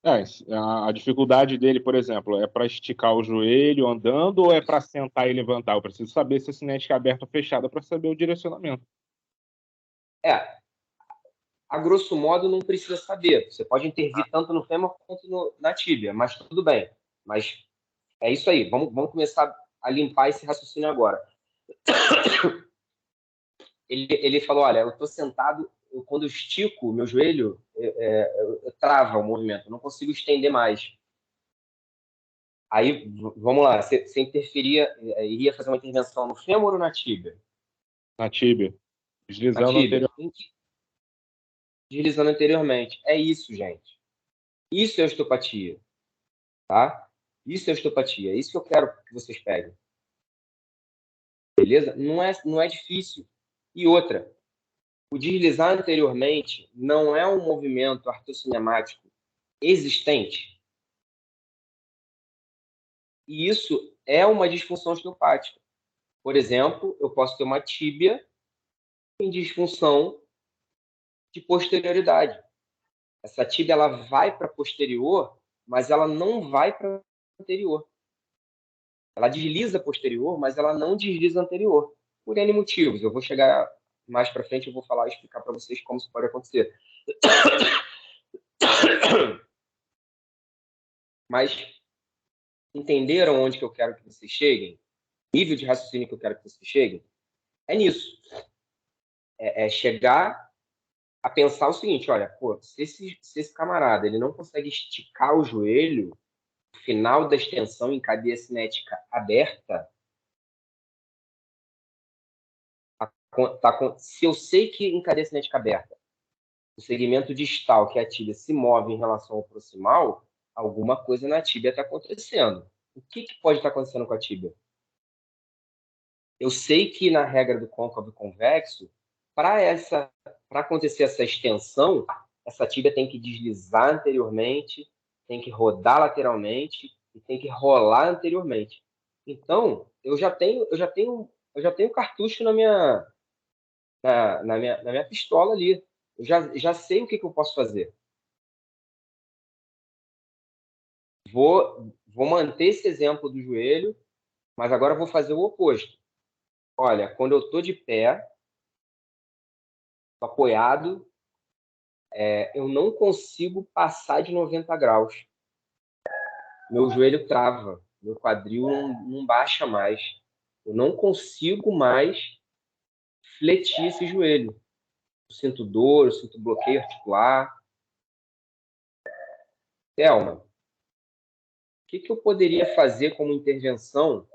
A dificuldade dele, por exemplo, é para esticar o joelho andando ou é para sentar e levantar? Eu preciso saber se a cinética é aberta ou fechada para saber o direcionamento. A grosso modo, não precisa saber. Você pode intervir tanto no fêmur quanto na tíbia, mas tudo bem. Mas é isso aí. Vamos começar a limpar esse raciocínio agora. Ele falou, olha, eu estou sentado, quando eu estico o meu joelho, eu trava o movimento, eu não consigo estender mais. Aí, vamos lá, você iria fazer uma intervenção no fêmur ou na tíbia? Na tíbia. Deslizando anteriormente. Deslizando anteriormente. É isso, gente. Isso é osteopatia. Tá? Isso é osteopatia. É isso que eu quero que vocês peguem. Beleza? Não é difícil. E outra, o deslizar anteriormente não é um movimento artrocinemático existente. E isso é uma disfunção osteopática. Por exemplo, eu posso ter uma tíbia em disfunção de posterioridade. Essa tíbia ela vai para posterior, mas ela não vai para anterior. Ela desliza posterior, mas ela não desliza anterior. Por N motivos. Eu vou chegar mais para frente, eu vou falar e explicar para vocês como isso pode acontecer. Mas entenderam onde que eu quero que vocês cheguem? Nível de raciocínio que eu quero que vocês cheguem? É nisso. É chegar a pensar o seguinte, olha, pô, se esse camarada ele não consegue esticar o joelho, o final da extensão em cadeia cinética aberta, se eu sei que em cadeia cinética aberta o segmento distal, que é a tíbia, se move em relação ao proximal, alguma coisa na tíbia está acontecendo. O que pode estar acontecendo com a tíbia? Eu sei que na regra do côncavo e convexo, para acontecer essa extensão, essa tíbia tem que deslizar anteriormente, tem que rodar lateralmente e tem que rolar anteriormente. Então, eu já tenho cartucho na minha pistola ali. Eu já sei o que eu posso fazer. Vou manter esse exemplo do joelho, mas agora eu vou fazer o oposto. Olha, quando eu estou de pé, apoiado, eu não consigo passar de 90 graus. Meu joelho trava, meu quadril não baixa mais. Eu não consigo mais fletir esse joelho. Eu sinto dor, eu sinto bloqueio articular. Thelma, o que eu poderia fazer como intervenção,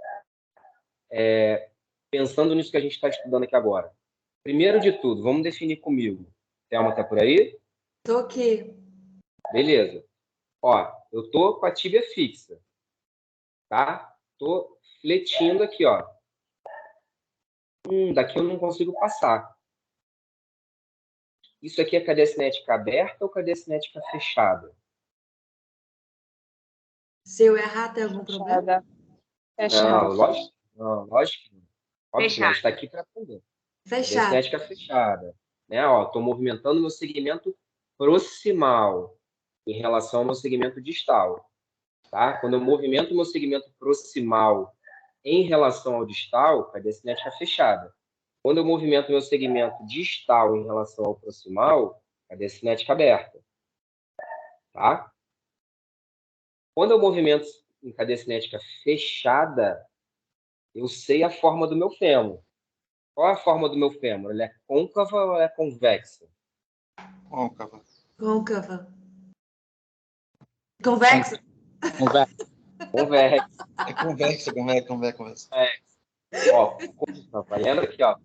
pensando nisso que a gente está estudando aqui agora? Primeiro de tudo, vamos definir comigo. Thelma, está por aí? Tô aqui. Beleza. Ó, eu tô com a tíbia fixa, tá? Tô fletindo aqui, ó. Daqui eu não consigo passar. Isso aqui é cadeia cinética aberta ou cadeia cinética fechada? Se eu errar, tem algum problema? Não, lógico, não, lógico que não. Óbvio que não, a gente está Fechado. aqui para aprender. Cadeia Fechado. cinética fechada. Né? Ó, estou movimentando meu segmento proximal em relação ao meu segmento distal. Tá? Quando eu movimento meu segmento proximal em relação ao distal, cadeia cinética fechada. Quando eu movimento meu segmento distal em relação ao proximal, cadeia cinética aberta. Tá? Quando eu movimento em cadeia cinética fechada, eu sei a forma do meu fêmur. Qual é a forma do meu fêmur? Ele é côncava ou é convexa? Côncava. Côncava. Convexa? Convexa. É conversa. Ó, côncava. Lembra aqui, ó.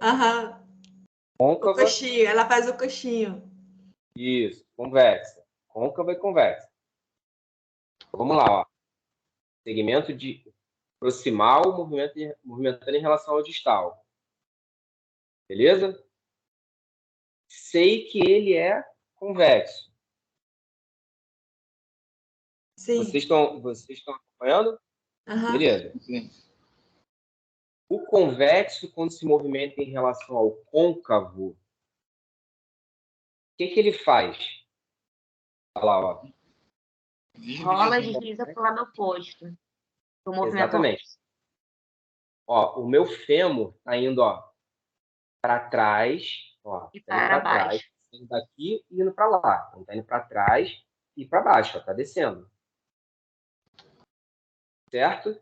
Aham. O Côncava, coxinho. Ela faz o coxinho. isso. Convexa. Côncava e convexa. Vamos lá, ó. Segmento de proximal, movimentando em relação ao distal. Beleza? Sei que ele é convexo. Sim. Vocês estão acompanhando? Aham. Beleza. Sim. O convexo, quando se movimenta em relação ao côncavo, o que ele faz? Olha lá, ó. Rola e desliza para o lado oposto. O movimento Exatamente. Ó, o meu fêmur está indo, ó, para trás, ó, e tá indo para para trás, baixo. indo daqui e indo para lá. Então, tá indo para trás e para baixo, ó, tá descendo. Certo?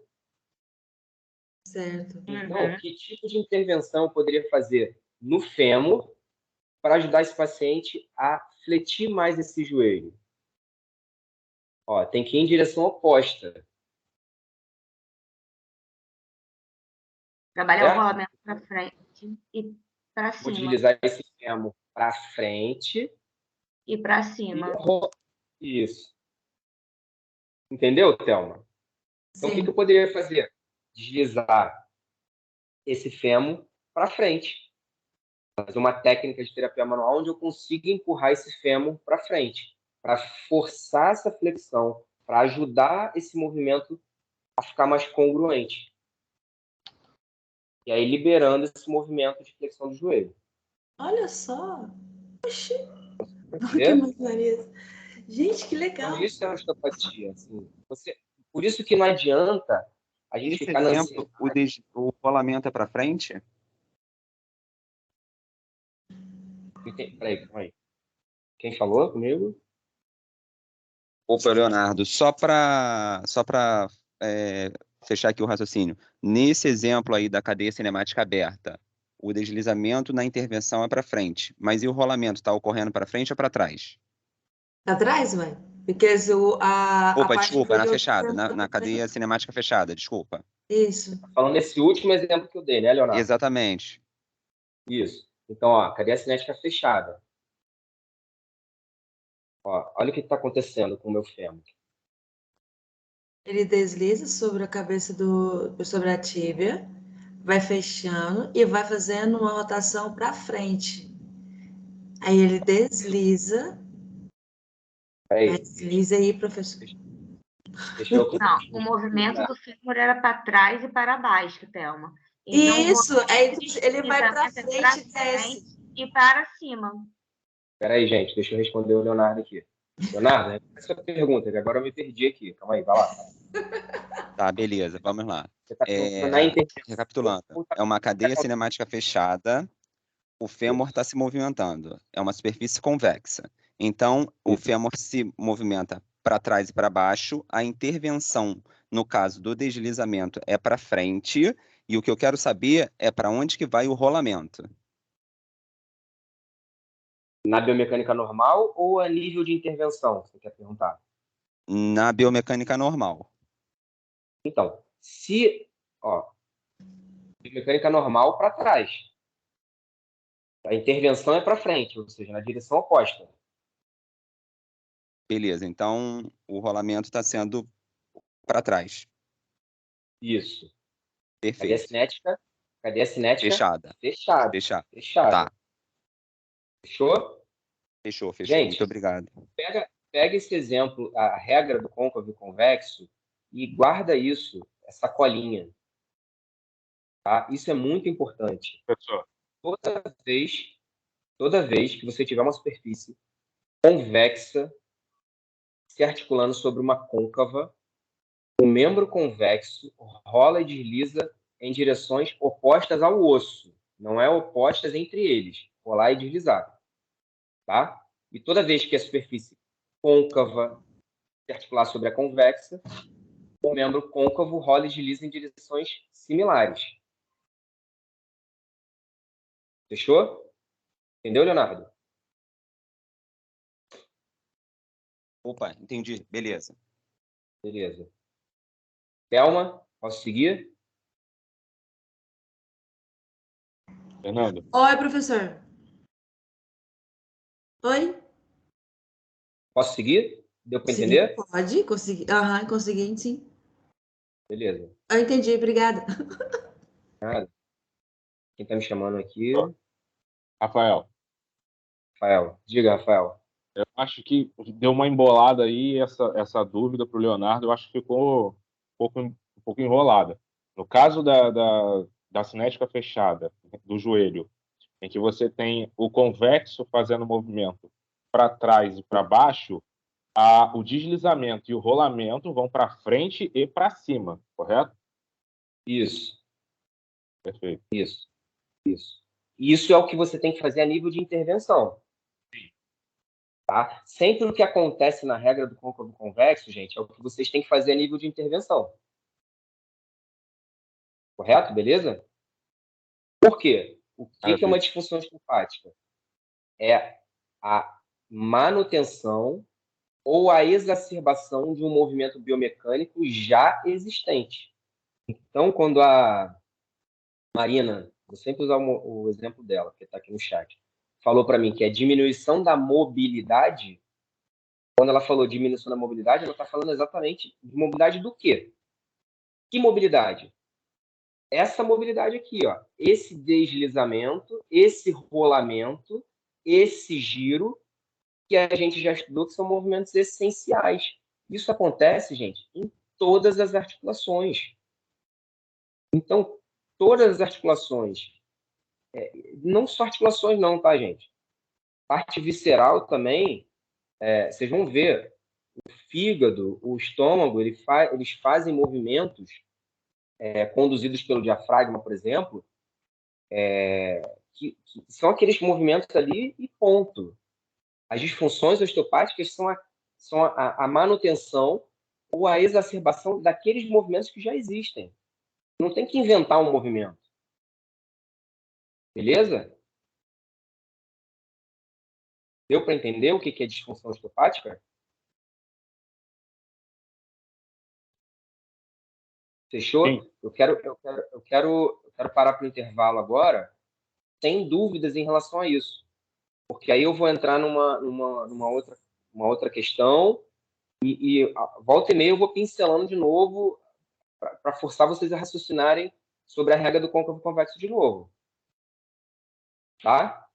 Certo. Então, que tipo de intervenção eu poderia fazer no fêmur para ajudar esse paciente a fletir mais esse joelho? Ó, tem que ir em direção oposta. Trabalhar o Certo? rolamento para frente e para Vou cima. deslizar esse fêmur para frente E para e cima. isso. Entendeu, Thelma? Então, o que Sim. eu poderia fazer? Deslizar esse fêmur para frente. Fazer uma técnica de terapia manual onde eu consiga empurrar esse fêmur para frente, para forçar essa flexão, para ajudar esse movimento a ficar mais congruente. E aí liberando esse movimento de flexão do joelho. Olha só. Oxi. Que Entendeu? imaginaria isso. Gente, que legal. Então, isso é osteopatia. Assim, por isso que não adianta a gente Nesse ficar na exemplo, o rolamento é para frente? Peraí, calma aí. Quem falou comigo? Opa, Leonardo, só para fechar aqui o raciocínio. Nesse exemplo aí da cadeia cinemática aberta, o deslizamento na intervenção é para frente, mas e o rolamento está ocorrendo para frente ou para trás? Tá atrás, mãe? Because a Opa, parte desculpa, na inferior do fechada, fêmur tá na pra cadeia frente. cinemática fechada, desculpa. Isso. Falando desse último exemplo que eu dei, né, Leonardo? Exatamente. Isso. Então, ó, cadeia cinética fechada. Ó, olha o que está acontecendo com o meu fêmur. Ele desliza sobre a cabeça sobre a tíbia, vai fechando e vai fazendo uma rotação para frente. Aí ele desliza. Peraí, Desliza aí, professor. deixa eu... Não, o movimento do fêmur era para trás e para baixo, Thelma. Então, Isso, aí ele vai para deslizamento é frente e desce. e para cima. Peraí, gente, deixa eu responder o Leonardo aqui. Leonardo, essa pergunta, que agora eu me perdi aqui. Calma aí, vai lá. Tá, beleza, vamos lá. Você está perguntando na intervenção. Recapitulando, é uma cadeia cinemática fechada, o fêmur está se movimentando, é uma superfície convexa. Então, o fêmur se movimenta para trás e para baixo, a intervenção, no caso do deslizamento, é para frente, e o que eu quero saber é para onde que vai o rolamento. Na biomecânica normal ou a nível de intervenção, você quer perguntar? Na biomecânica normal. Então, biomecânica normal para trás. A intervenção é para frente, ou seja, na direção oposta. Beleza, então o rolamento está sendo para trás. Isso. Perfeito. Cadeia cinética? Fechada. Fechada. Tá. Fechou? Fechou. Gente, muito obrigado. Pega esse exemplo, a regra do côncavo e convexo, e guarda isso, essa colinha. Tá? Isso é muito importante. Professor, Toda vez que você tiver uma superfície convexa se articulando sobre uma côncava, o membro convexo rola e desliza em direções opostas ao osso, não é opostas entre eles, rolar e deslizar. Tá? E toda vez que a superfície côncava se articular sobre a convexa, o membro côncavo rola e desliza em direções similares. Fechou? Entendeu, Leonardo? Opa, entendi. Beleza. Thelma, posso seguir? Fernando, Oi, professor. Oi? Posso seguir? Deu para Sim, entender? pode conseguir. Aham, consegui, sim. Beleza. Eu entendi, obrigada. Nada. Quem está me chamando aqui? Rafael, Rafael. Diga, Rafael. eu acho que deu uma embolada aí essa dúvida para o Leonardo, eu acho que ficou um pouco enrolada. No caso da cinética fechada, do joelho, em que você tem o convexo fazendo movimento para trás e para baixo, o deslizamento e o rolamento vão para frente e para cima, correto? Isso. Perfeito. Isso. Isso é o que você tem que fazer a nível de intervenção. Tá? Sempre o que acontece na regra do côncavo convexo, gente, é o que vocês têm que fazer a nível de intervenção. Correto? Beleza? Por quê? O que é uma disfunção estofática? É a manutenção ou a exacerbação de um movimento biomecânico já existente. Então, quando a Marina, vou sempre usar o exemplo dela, que está aqui no chat, falou para mim que é diminuição da mobilidade, quando ela falou diminuição da mobilidade, ela está falando exatamente de mobilidade do quê? Que mobilidade? Essa mobilidade aqui, ó, esse deslizamento, esse rolamento, esse giro, que a gente já estudou que são movimentos essenciais. Isso acontece, gente, em todas as articulações. Então, todas as articulações, não só articulações não, tá, gente? Parte visceral também, vocês vão ver, o fígado, o estômago, eles fazem movimentos conduzidos pelo diafragma, por exemplo, que são aqueles movimentos ali e ponto. As disfunções osteopáticas são a manutenção ou a exacerbação daqueles movimentos que já existem. Não tem que inventar um movimento. Beleza? Deu para entender o que é disfunção osteopática? Fechou? Sim. Eu quero parar para o intervalo agora, sem dúvidas em relação a isso. Porque aí eu vou entrar numa outra questão e volta e meia eu vou pincelando de novo para forçar vocês a raciocinarem sobre a regra do côncavo convexo de novo. Tá?